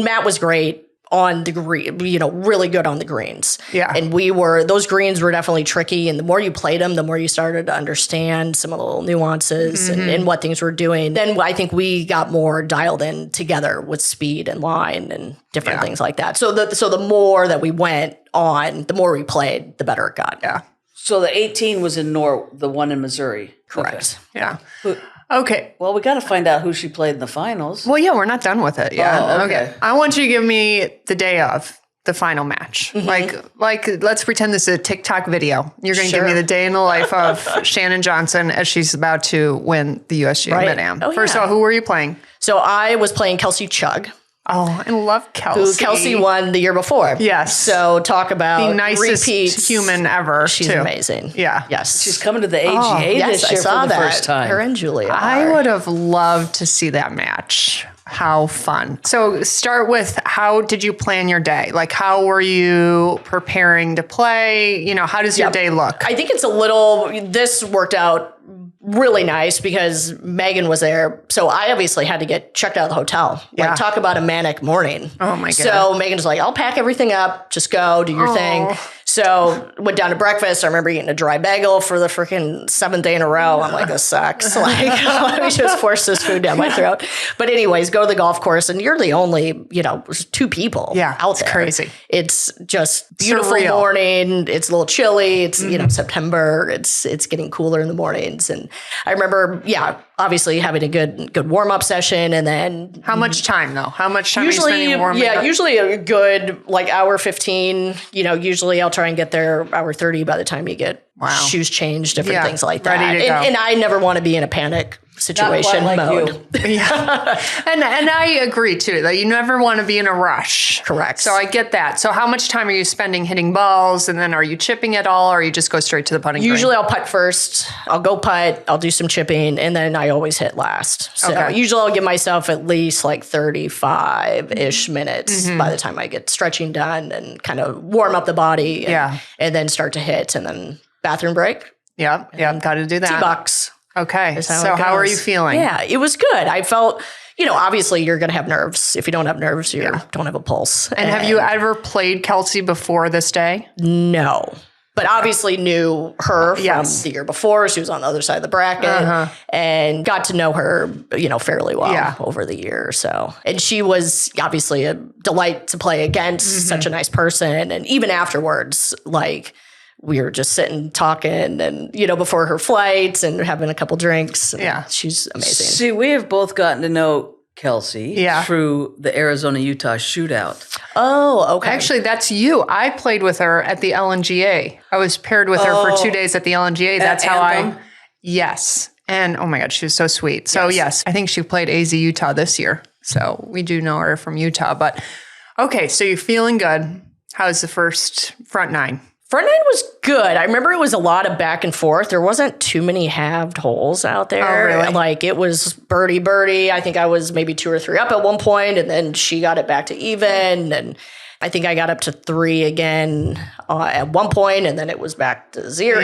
Matt was great on the green, really good on the greens. Yeah. And those greens were definitely tricky. And the more you played them, the more you started to understand some of the little nuances and what things were doing. Then I think we got more dialed in together with speed and line and different things like that. So the more that we went on, the more we played, the better it got. Yeah. So the 18 was in the one in Missouri. Correct. Okay. Yeah. Okay. Well, we got to find out who she played in the finals. Well, yeah, we're not done with it yet. Oh, okay. I want you to give me the day of the final match. Like, let's pretend this is a TikTok video. You're going to give me the day in the life of Shannon Johnson as she's about to win the USGA MidAm. Oh, First of all, who were you playing? So I was playing Kelsey Chugg. Oh, I love Kelsey. Who Kelsey won the year before. Yes. So talk about the nicest repeats. human ever. She's too. Amazing. Yeah. Yes. She's coming to the AGA yes, this year I saw for the that. first time. Her and Julia. I would have loved to see that match. How fun. So start with, how did you plan your day? Like, how were you preparing to play? How does your day look? I think this worked out really nice because Megan was there. So I obviously had to get checked out of the hotel. Like, talk about a manic morning. Oh my God. So Megan's like, I'll pack everything up. Just go, do your thing. So went down to breakfast. I remember eating a dry bagel for the freaking 7th day in a row. I'm like, this sucks. Like, let me just force this food down my throat. But anyways, go to the golf course and you're the only, there's 2 people out there. Crazy. It's just beautiful Surreal. morning. It's a little chilly. It's, September. It's getting cooler in the mornings. And I remember, obviously having a good warm-up session. And then How much time though? How much time are you spending warming up? Usually a good hour 15. Usually I'll try and get there hour 30 by the time you get shoes changed, different things like that. Ready to go. And I never want to be in a panic situation Not quite like mode. you. And I agree too, that you never want to be in a rush. Correct. So I get that. So how much time are you spending hitting balls? And then are you chipping at all, or you just go straight to the putting green? Usually I'll putt first. I'll go putt. I'll do some chipping, and then I always hit last. So usually I'll give myself at least like 35-ish minutes by the time I get stretching done and kind of warm up the body. And then start to hit, and then bathroom break. Yeah, got to do that. $2. Okay. So how are you feeling? Yeah, it was good. I felt, obviously you're going to have nerves. If you don't have nerves, you don't have a pulse. And have you ever played Kelsey before this day? No. But obviously knew her from the year before. She was on the other side of the bracket and got to know her, fairly well over the year or so. And she was obviously a delight to play against, such a nice person. And even afterwards, like, we were just sitting talking and, before her flights and having a couple drinks. She's amazing. See, we have both gotten to know Kelsey through the Arizona-Utah shootout. Oh, okay. Actually, that's you. I played with her at the LNGA. I was paired with her for 2 days at the LNGA. That's how Anthem? Yes. And oh my God, she was so sweet. So yes, I think she played AZ Utah this year. So we do know her from Utah. But okay, so you're feeling good. How's the first front 9? Front 9 was good. I remember it was a lot of back and forth. There wasn't too many halved holes out there. Oh, really? Like, it was birdie. I think I was maybe 2 or 3 up at one point, and then she got it back to even. And I think I got up to 3 again at one point, and then it was back to 0,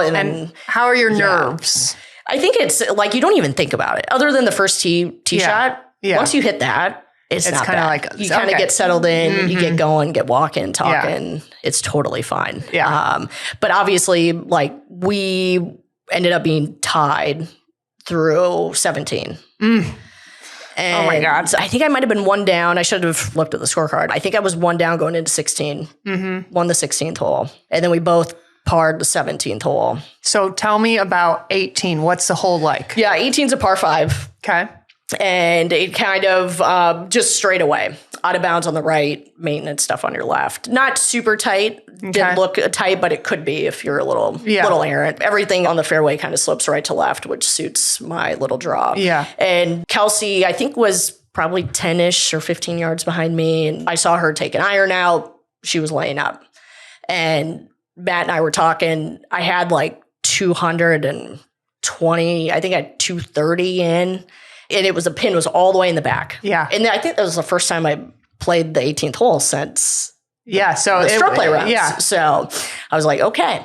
And then, how are your nerves? I think it's like, you don't even think about it. Other than the first tee shot, once you hit that, it's not kind of bad. like, you kind of get settled in, you get going, get walking, talking. It's totally fine. Yeah. But obviously, like, we ended up being tied through 17. And Oh my God. I think I might have been one down. I should have looked at the scorecard. I think I was one down going into 16. Won the 16th hole. And then we both parred the 17th hole. So tell me about 18. What's the hole like? Yeah, 18's a par 5. Okay. And it kind of just straight away. Out of bounds on the right, maintenance stuff on your left. Not super tight. Didn't look tight, but it could be if you're a little errant. Everything on the fairway kind of slopes right to left, which suits my little draw. Yeah. And Kelsey, I think, was probably 10-ish or 15 yards behind me. And I saw her take an iron out. She was laying up. And Matt and I were talking. I had like 220. I think I had 230 in. And the pin was all the way in the back. Yeah. And I think that was the first time I played the 18th hole since so stroke play rounds. Yeah. So I was like, okay.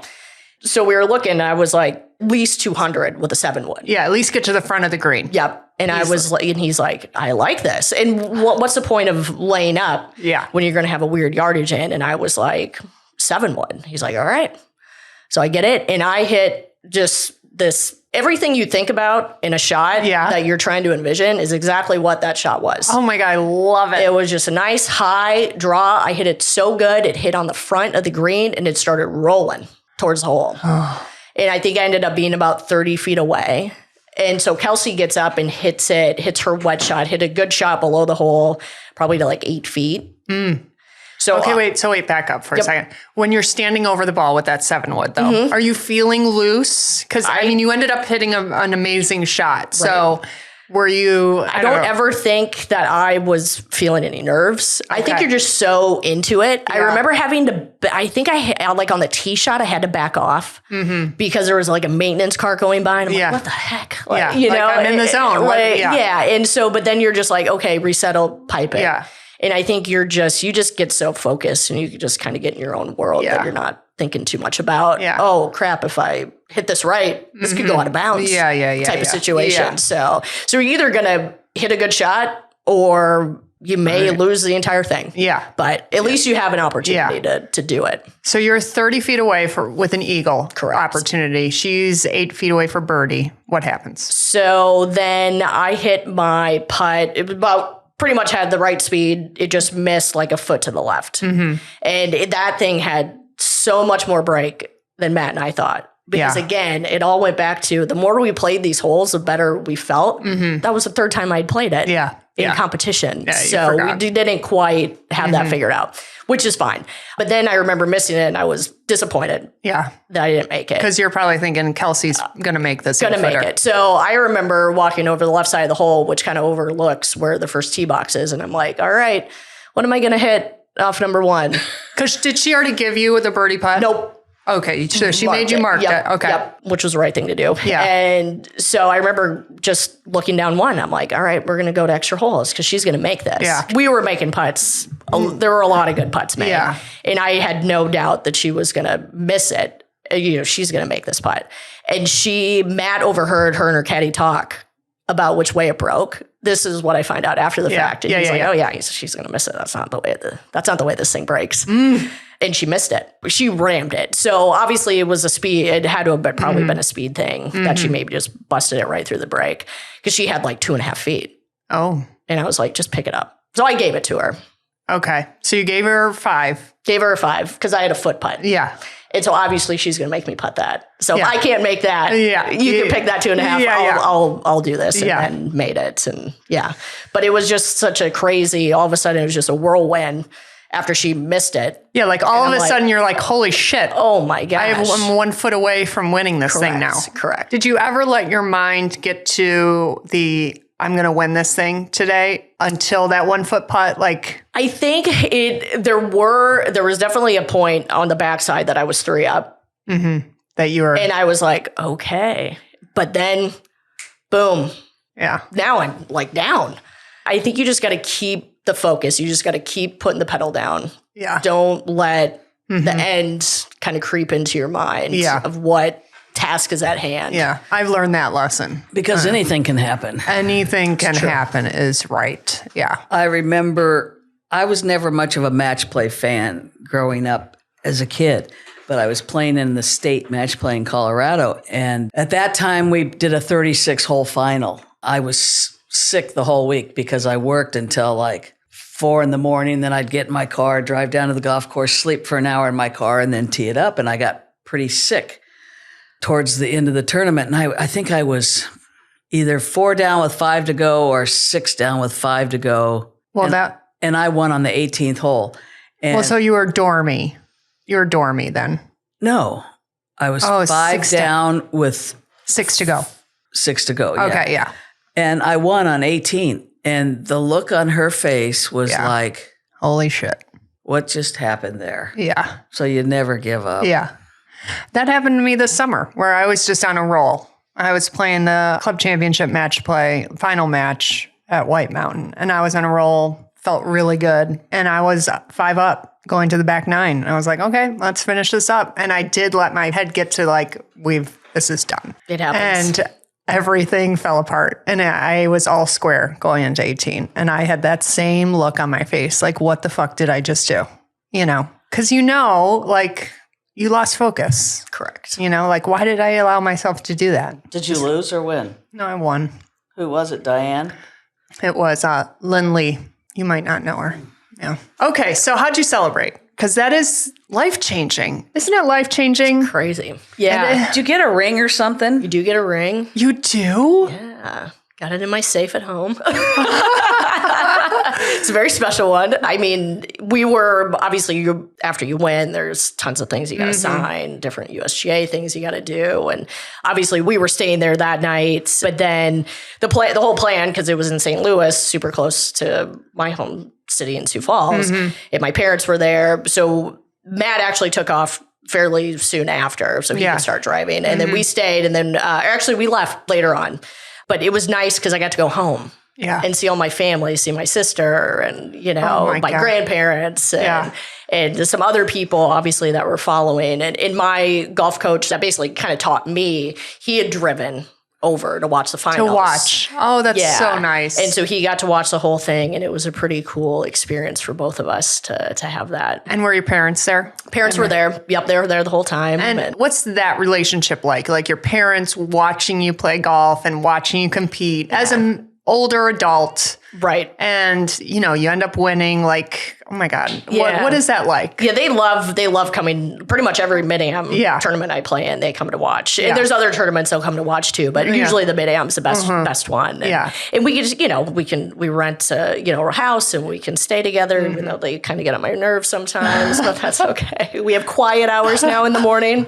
So we were looking, and I was like, at least 200 with a 7-wood. Yeah, at least get to the front of the green. Yep. And I was like, and he's like, I like this. And what's the point of laying up when you're going to have a weird yardage in? And I was like, 7-wood. He's like, all right. So I get it. And I hit just this. Everything you think about in a shot that you're trying to envision is exactly what that shot was. Oh my God, I love it. It was just a nice high draw. I hit it so good. It hit on the front of the green and it started rolling towards the hole. And I think I ended up being about 30 feet away. And so Kelsey gets up and hits her wet shot, hit a good shot below the hole, probably to like 8 feet. So wait, back up for a second. When you're standing over the ball with that 7-wood, though, are you feeling loose? Because I mean, you ended up hitting an amazing shot. So were you? I don't ever think that I was feeling any nerves. I think you're just so into it. Yeah. I remember having to. I think like on the tee shot, I had to back off because there was like a maintenance car going by, and I'm like, what the heck? Like, you know, I'm in the zone. And so, but then you're just like, okay, resettle, pipe it. Yeah. And I think you just get so focused and you just kind of get in your own world that you're not thinking too much about, oh crap, if I hit this right, this could go out of bounds. Type of situation. Yeah. So you're either going to hit a good shot or you may lose the entire thing. Yeah. But at least you have an opportunity to do it. So you're 30 feet away with an eagle opportunity. She's 8 feet away for birdie. What happens? So then I hit my putt. It was pretty much had the right speed. It just missed like a foot to the left. And that thing had so much more break than Matt and I thought. Because again, it all went back to the more we played these holes, the better we felt. That was the third time I'd played it in competition. So we didn't quite have that figured out, which is fine. But then I remember missing it and I was disappointed that I didn't make it. Because you're probably thinking Kelsey's going to make this. Going to make it. So I remember walking over the left side of the hole, which kind of overlooks where the first tee box is. And I'm like, all right, what am I going to hit off number 1? Because did she already give you the birdie putt? Nope. Okay, so she made you mark it. Okay. Yep, which was the right thing to do. Yeah. And so I remember just looking down one. I'm like, all right, we're going to go to extra holes because she's going to make this. Yeah. We were making putts. There were a lot of good putts made. Yeah. And I had no doubt that she was going to miss it. You know, she's going to make this putt. And Matt overheard her and her caddy talk about which way it broke. This is what I find out after the fact. And he's like, oh yeah, she's going to miss it. That's not the way this thing breaks. And she missed it. She rammed it. So obviously it was it had to have probably been a speed thing that she maybe just busted it right through the break because she had like 2.5 feet. Oh. And I was like, just pick it up. So I gave it to her. Okay. So you gave her 5. Gave her a 5 because I had a foot putt. Yeah. And so obviously she's going to make me putt that. So if I can't make that, you can pick that 2.5. I'll do this. And then made it. And but it was just such a crazy, all of a sudden it was just a whirlwind after she missed it. Yeah, like all of a sudden you're like, holy shit. Oh my gosh. I'm 1 foot away from winning this thing now. Correct. Did you ever let your mind get to I'm going to win this thing today until that 1 foot putt? Like, I think there was definitely a point on the backside that I was 3 up. That you were. And I was like, okay. But then, boom. Yeah. Now I'm like down. I think you just got to keep the focus. You just got to keep putting the pedal down. Yeah. Don't let the end kind of creep into your mind of what task is at hand. Yeah. I've learned that lesson. Because anything can happen. Anything can happen is right. Yeah. I remember I was never much of a match play fan growing up as a kid, but I was playing in the state match play in Colorado. And at that time we did a 36-hole final. I was sick the whole week because I worked until like 4 a.m. Then I'd get in my car, drive down to the golf course, sleep for an hour in my car, and then tee it up. And I got pretty sick towards the end of the tournament. And I think I was either 4 down with 5 to go or 6 down with 5 to go. Well, and I won on the 18th hole. And so you were dormy. You were dormy then. No, I was 5 down with 6 to go. 6 to go. Okay, yeah. And I won on 18. And the look on her face was like, holy shit. What just happened there? Yeah. So you never give up. Yeah. That happened to me this summer where I was just on a roll. I was playing the club championship match play, final match at White Mountain. And I was on a roll, felt really good. And I was 5 up going to the back 9. I was like, okay, let's finish this up. And I did let my head get to like, this is done. It happens. And everything fell apart. And I was all square going into 18. And I had that same look on my face. Like, what the fuck did I just do? You know, because like you lost focus. Correct. You know, like, why did I allow myself to do that? Did you lose or win? No, I won. Who was it, Diane? It was Lynn Lee. You might not know her. Yeah. Okay, so how'd you celebrate? Because that is life-changing. Isn't it life-changing? Crazy. Yeah. Did you get a ring or something? You do get a ring. You do? Yeah. Got it in my safe at home. It's a very special one. I mean, we were obviously after you win, there's tons of things you got to sign, different USGA things you got to do, and obviously we were staying there that night. But then the whole plan, because it was in St. Louis, super close to my home city in Sioux Falls, and my parents were there, so Matt actually took off fairly soon after, so he could start driving, and then we stayed, and then actually we left later on. But it was nice because I got to go home and see all my family, see my sister and, my grandparents and some other people, obviously, that were following. And my golf coach that basically kind of taught me, he had driven over to watch the finals. To watch. Oh, that's so nice. And so he got to watch the whole thing, and it was a pretty cool experience for both of us to have that. And were your parents there? Parents were there. Yep, they were there the whole time. And what's that relationship like? Like your parents watching you play golf and watching you compete as an older adult. Right. And, you end up winning, like, oh my God. Yeah. What is that like? Yeah, they love coming. Pretty much every MidAm tournament I play in, they come to watch. And there's other tournaments they'll come to watch too, but usually the MidAm's the best one. And, and we can just, we rent a house and we can stay together, even though they kind of get on my nerves sometimes, but that's okay. We have quiet hours now in the morning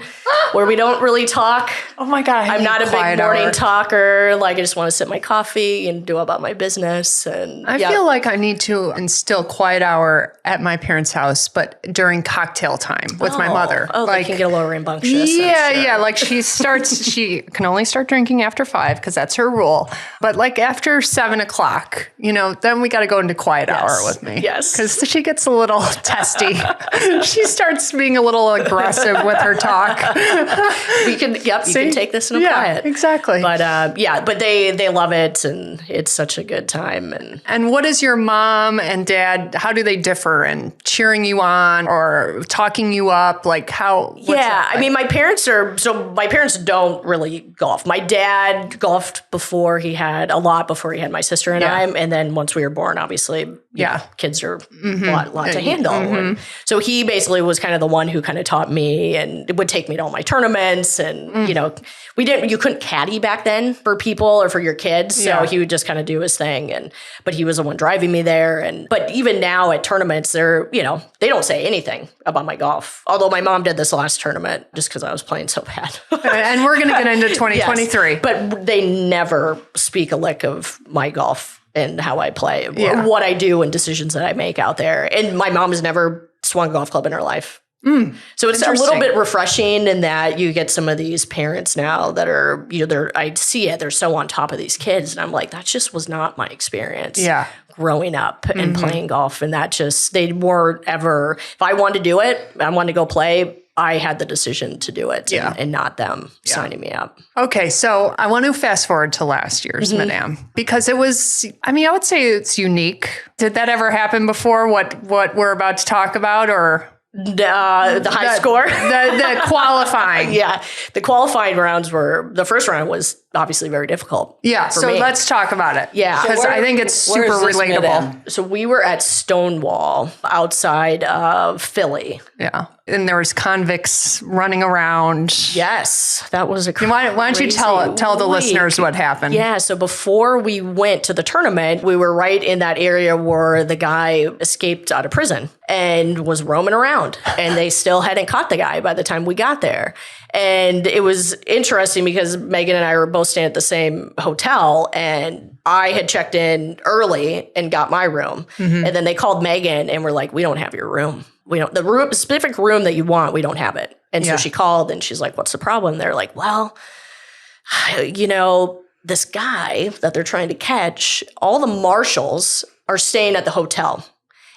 where we don't really talk. Oh my God. I'm not a big morning talker. Like, I just want to sip my coffee and do about my business. And I feel like I need to instill quiet hour at my parents' house, but during cocktail time with my mother. Oh, like, they can get a little rambunctious. Yeah. Like she can only start drinking after 5 because that's her rule. But like after 7 o'clock, then we got to go into quiet hour with me. Yes. Because she gets a little testy. She starts being a little aggressive with her talk. You can take this in a quiet. Exactly. But but they love it, and it's such a good time. And what is your mom and dad, how do they differ in cheering you on or talking you up? Like how? I mean, my parents don't really golf. My dad golfed before he had my sister and I. And then once we were born, obviously, kids are a lot to handle. And so he basically was kind of the one who kind of taught me and would take me to all my tournaments. And, you couldn't caddy back then for people or for your kids. So he would just kind of do his thing. But he was the one driving me there. But even now at tournaments, they don't say anything about my golf. Although my mom did this last tournament just because I was playing so bad. And we're going to get into 2023. Yes, but they never speak a lick of my golf and how I play, what I do and decisions that I make out there. And my mom has never swung a golf club in her life. So it's a little bit refreshing in that you get some of these parents now that are, I see it, they're so on top of these kids. And I'm like, that just was not my experience growing up and playing golf. And that they weren't ever, if I wanted to do it, I wanted to go play, I had the decision to do it and not them signing me up. Okay, so I want to fast forward to last year's MidAm because it was, I would say it's unique. Did that ever happen before, what we're about to talk about, or? The high score? The qualifying. The qualifying rounds the first round was obviously very difficult. Yeah. for So me. let's talk about it. Yeah. So Because I think it's where super is this relatable. MidAm? So we were at Stonewall outside of Philly. Yeah. And there was convicts running around. Yes, that was a Why don't you tell the week. listeners what happened? Yeah, so before we went to the tournament, we were right in that area where the guy escaped out of prison and was roaming around. And they still hadn't caught the guy by the time we got there. And it was interesting because Megan and I were both staying at the same hotel, and I had checked in early and got my room. And then they called Megan and were like, we don't have your room. We don't, the specific room that you want, we don't have it. And so she called and she's like, what's the problem? They're like, well, this guy that they're trying to catch, all the marshals are staying at the hotel.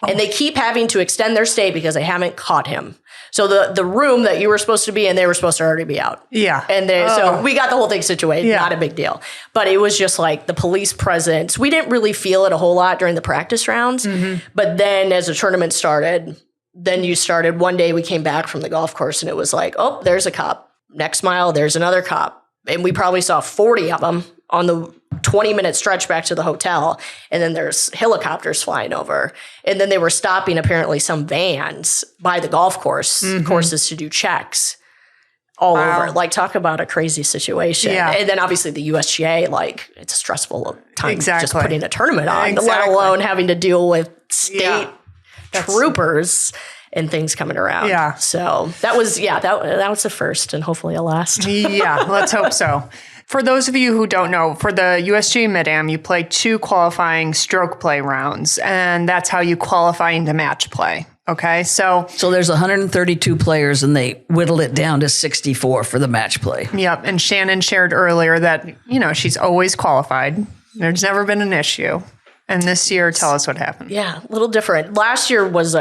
And they keep having to extend their stay because they haven't caught him. So the room that you were supposed to be in, they were supposed to already be out. Yeah. And so we got the whole thing situated. Yeah. Not a big deal. But it was just like the police presence. We didn't really feel it a whole lot during the practice rounds. But then as the tournament started, one day we came back from the golf course and it was like, oh, there's a cop. Next mile, there's another cop. And we probably saw 40 of them on the 20-minute stretch back to the hotel. And then there's helicopters flying over. And then they were stopping apparently some vans by the golf courses to do checks all over. Like, talk about a crazy situation. Yeah. And then obviously the USGA, like, it's a stressful time just Exactly. putting a tournament on, let Exactly. alone having to deal with state Yeah. troopers and things coming around. Yeah. So that was the first and hopefully a last. Yeah, let's hope so. For those of you who don't know, for the USGA MidAm, you play 2 qualifying stroke play rounds, and that's how you qualify into match play. Okay, so there's 132 players, and they whittled it down to 64 for the match play. yep. And Shannon shared earlier that she's always qualified. There's never been an issue. And this year, tell us what happened. Yeah, a little different. Last year was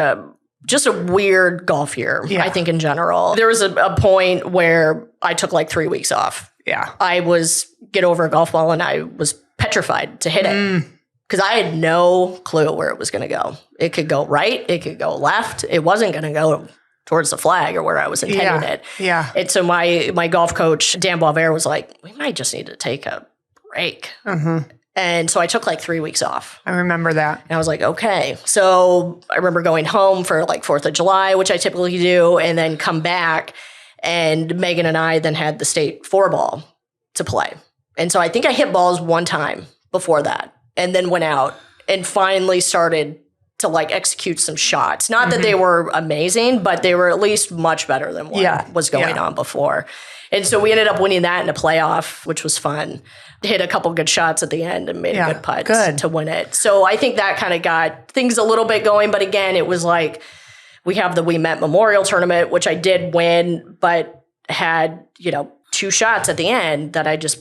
just a weird golf year, I think, in general. There was a point where I took like 3 weeks off. Yeah. I get over a golf ball and I was petrified to hit it because I had no clue where it was going to go. It could go right. It could go left. It wasn't going to go towards the flag or where I was intending it. Yeah. And so my golf coach, Dan Boisvert, was like, we might just need to take a break. And so I took like 3 weeks off. I remember that. And I was like, okay. So I remember going home for like 4th of July, which I typically do, and then come back. And Megan and I then had the state Four-Ball to play. And so I think I hit balls one time before that and then went out and finally started to like execute some shots. Not that they were amazing, but they were at least much better than what was going on before. And so we ended up winning that in a playoff, which was fun. Hit a couple good shots at the end and made a good putt to win it. So I think that kind of got things a little bit going. But again, it was like we have the We Met Memorial Tournament, which I did win, but had, 2 shots at the end that I just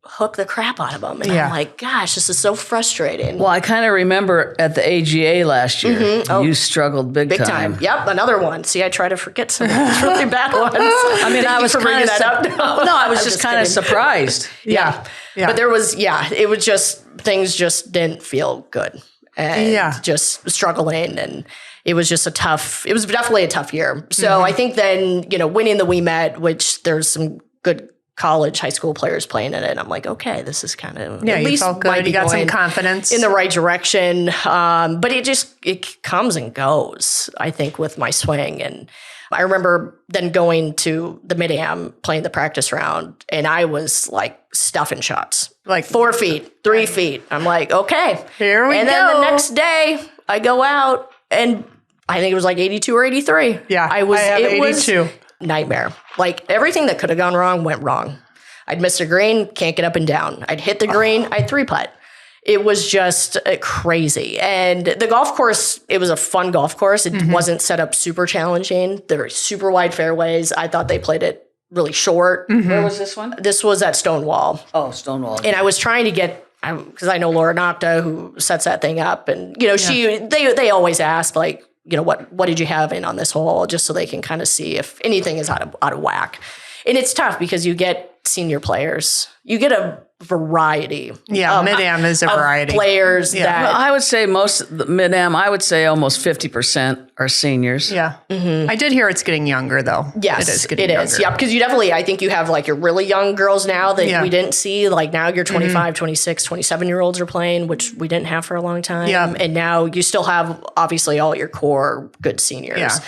hooked the crap out of them. And I'm like, gosh, this is so frustrating. Well, I kind of remember at the AGA last year, you struggled big time. Yep, another one. See, I try to forget some of those really bad ones. I mean, I was kind of that up. No, I was just kind of surprised. Yeah. But there was, it was just, things just didn't feel good. And just struggling. And it was just it was definitely a tough year. So I think then, winning the We Met, which there's some good college, high school players playing in it. I'm like, okay, this is kind of, at least felt good. You got some confidence in the right direction. But it comes and goes, I think, with my swing. And I remember then going to the MidAm, playing the practice round, and I was like stuffing shots. Like 4 feet, 3 feet. I'm like, okay. Here we go. And then the next day I go out and I think it was like 82 or 83. Yeah, I have 82. Was nightmare. Like everything that could have gone wrong went wrong. I'd miss a green, can't get up and down. I'd hit the green, I'd 3-putt. It was just crazy. And the golf course, it was a fun golf course. It wasn't set up super challenging. There were super wide fairways. I thought they played it really short. Where was this one? This was at Stonewall. Oh, Stonewall. And I was trying to get, because I know Laura Nocta, who sets that thing up. And, they always ask, like, what did you have in on this hole, just so they can kind of see if anything is out of whack. And it's tough because you get senior players. You get a variety. Yeah, MidAm is a variety. Players that Well, I would say most of the MidAm, I would say almost 50% are seniors. Yeah. I did hear it's getting younger, though. Yes, it is getting younger. Yeah, because you definitely, I think you have like your really young girls now that we didn't see. Like now your 25, 26, 27-year-olds are playing, which we didn't have for a long time. Yeah. And now you still have obviously all your core good seniors. Yeah.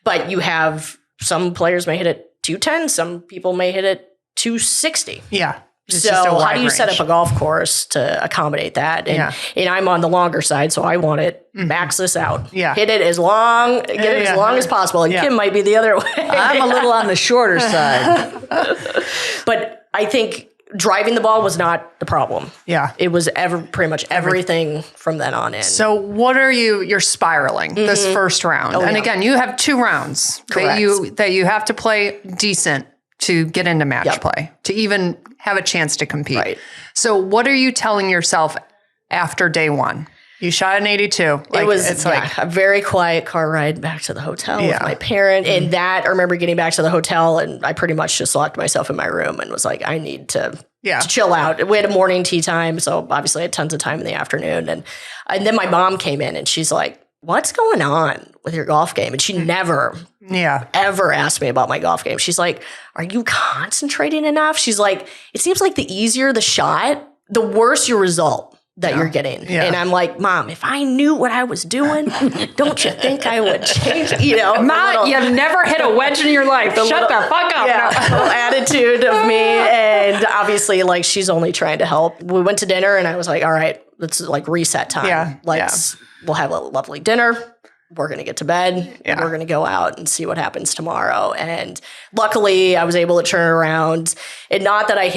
But you have some players may hit it 210, some people may hit it 260. Yeah. It's So just a how wide do you set range. up a golf course to accommodate that? And I'm on the longer side, so I want it max this out. Yeah. Hit it as long, get it as long as possible. And Kim might be the other way. I'm a little on the shorter side. But I think driving the ball was not the problem. Yeah. It was pretty much everything from then on in. So what are you're spiraling this first round. And again, you have 2 rounds Correct. that you have to play decent to get into match play, to even have a chance to compete. Right. So what are you telling yourself after day 1? You shot an 82. It was a very quiet car ride back to the hotel with my parent. And that, I remember getting back to the hotel and I pretty much just locked myself in my room and was like, I need to chill out. We had a morning tea time. So obviously I had tons of time in the afternoon. And then my mom came in and she's like, what's going on with your golf game? And she never ever asked me about my golf game. She's like, are you concentrating enough? She's like, it seems like the easier the shot, the worse your result that you're getting. Yeah. And I'm like, Mom, if I knew what I was doing, don't you think I would change? You know, Mom, you've never hit a wedge in your life. Shut the fuck up. Yeah, little attitude of me. And obviously, like, she's only trying to help. We went to dinner and I was like, all right, let's like reset time. Yeah. We'll have a lovely dinner. We're going to get to bed. And we're going to go out and see what happens tomorrow. And luckily, I was able to turn around. And not that I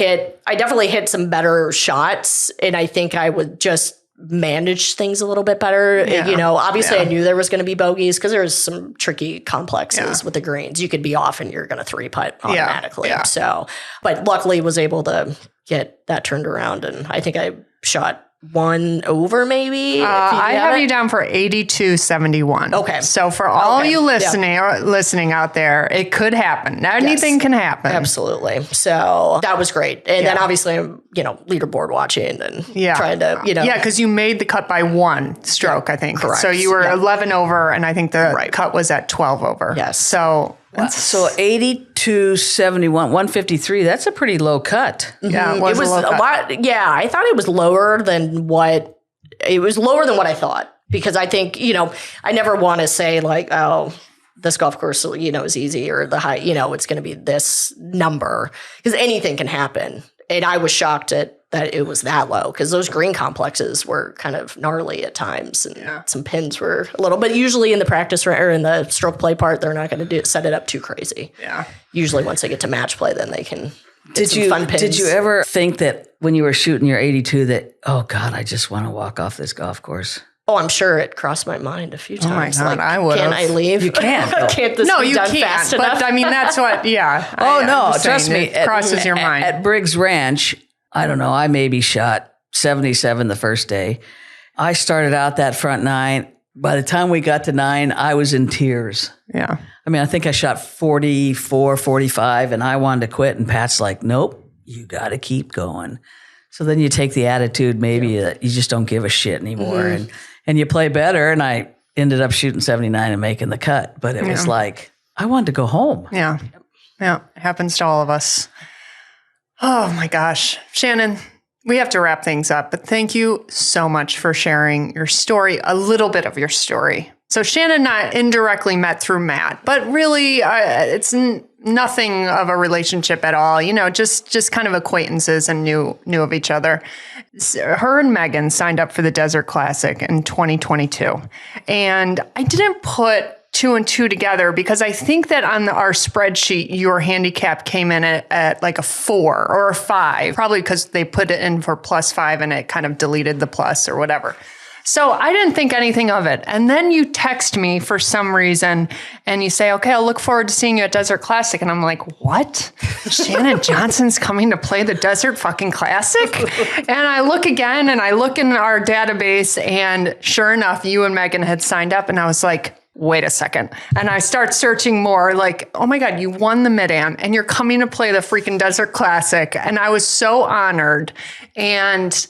definitely hit some better shots. And I think I would just manage things a little bit better. Yeah. You know, obviously I knew there was going to be bogeys because there's some tricky complexes with the greens. You could be off and you're going to 3-putt automatically. Yeah. So, but luckily was able to get that turned around. And I think I shot 1 over maybe. I have you down for 82-71. Okay. So for all you listening out there, it could happen. Anything can happen. Absolutely. So that was great. And then obviously I'm, leaderboard watching and trying to, Yeah, because you made the cut by 1 stroke, I think. Correct. So you were 11 over, and I think the cut was at 12 over. Yes. So... So 82-71, 153, that's a pretty low cut. Yeah, it was a lot. Yeah, I thought it was lower than what I thought, because I think, I never want to say like, oh, this golf course, is easy, or the high, it's going to be this number, because anything can happen. And I was shocked that it was that low, because those green complexes were kind of gnarly at times, and some pins were a little. But usually in the practice or in the stroke play part, they're not going to set it up too crazy. Yeah. Usually once they get to match play, then they can get some fun pins. Did you ever think that when you were shooting your 82 that, oh God, I just want to walk off this golf course? Oh, I'm sure it crossed my mind a few times. Oh my God, I would. Can I leave? You can't. Can't this be done fast enough? But I mean, that's what. Yeah. No, trust me, it crosses your mind. At Briggs Ranch, I don't know, I maybe shot 77 the first day. I started out that front 9. By the time we got to 9, I was in tears. Yeah. I mean, I think I shot 44, 45, and I wanted to quit. And Pat's like, nope, you got to keep going. So then you take the attitude maybe that you just don't give a shit anymore. And you play better. And I ended up shooting 79 and making the cut. But it was like, I wanted to go home. Yeah. Yeah. It happens to all of us. Oh my gosh. Shannon, we have to wrap things up, but thank you so much for sharing your story, a little bit of your story. So Shannon and I indirectly met through Matt, but really it's nothing of a relationship at all. Just kind of acquaintances and knew of each other. Her and Megan signed up for the Desert Classic in 2022. And I didn't put 2 and 2 together because I think that on our spreadsheet, your handicap came in at like a 4 or a 5, probably because they put it in for +5 and it kind of deleted the plus or whatever. So I didn't think anything of it. And then you text me for some reason and you say, okay, I'll look forward to seeing you at Desert Classic. And I'm like, what? Shannon Johnson's coming to play the Desert fucking Classic? And I look again and I look in our database and sure enough, you and Megan had signed up and I was like, wait a second. And I start searching more like, oh my God, you won the MidAm and you're coming to play the freaking Desert Classic. And I was so honored. And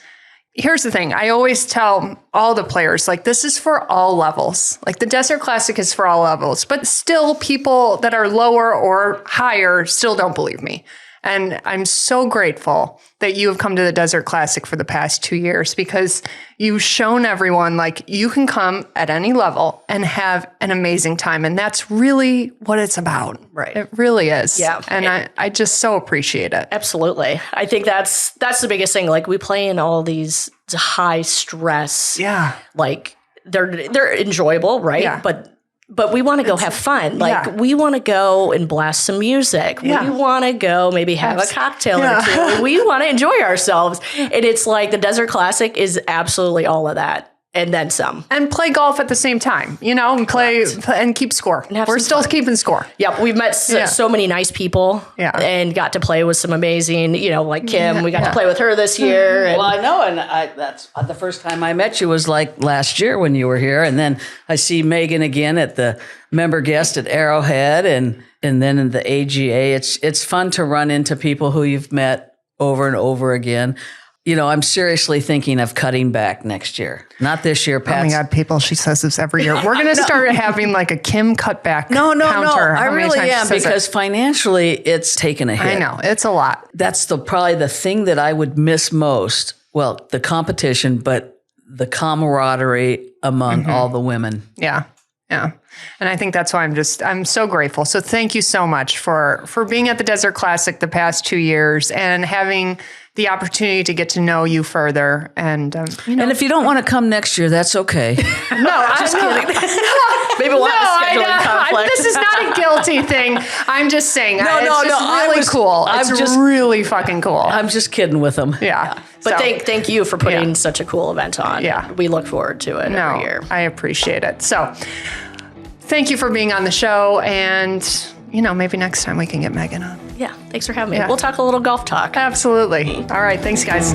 here's the thing. I always tell all the players, like, this is for all levels. Like, the Desert Classic is for all levels, but still people that are lower or higher still don't believe me. And I'm so grateful that you have come to the Desert Classic for the past 2 years, because you've shown everyone, like, you can come at any level and have an amazing time. And that's really what it's about. Right. It really is. Yeah. And I just so appreciate it. Absolutely. I think that's the biggest thing. Like, we play in all these high stress. Yeah. Like, they're enjoyable, right? Yeah. But we want to go have fun. Like, we want to go and blast some music. Yeah. We want to go maybe have a cocktail or two. We want to enjoy ourselves. And it's like the Desert Classic is absolutely all of that. And then some. And play golf at the same time, and play and keep score. We're still keeping score. Yep. We've met so many nice people and got to play with some amazing, like Kim. We got to play with her this year. Well, I know. And that's the first time I met you was like last year when you were here. And then I see Megan again at the member guest at Arrowhead and then in the AGA. It's fun to run into people who you've met over and over again. I'm seriously thinking of cutting back next year. Not this year, Pat. Oh my God, people, she says this every year. We're going to start having like a Kim cutback counter. No. I really am, because financially it's taken a hit. I know. It's a lot. That's probably the thing that I would miss most. Well, the competition, but the camaraderie among all the women. Yeah. Yeah. And I think that's why I'm so grateful. So thank you so much for being at the Desert Classic the past 2 years and having the opportunity to get to know you further. And, and if you don't want to come next year, that's okay. No, I'm just kidding. Maybe we'll have a scheduling conflict. This is not a guilty thing. I'm just saying. No, it's cool. It's really fucking cool. I'm just kidding with them. Yeah. But thank you for putting such a cool event on. Yeah. We look forward to it every year. I appreciate it. So thank you for being on the show. And, maybe next time we can get Megan on. Yeah. Thanks for having me. We'll talk a little golf talk. Absolutely. All right. Thanks, guys.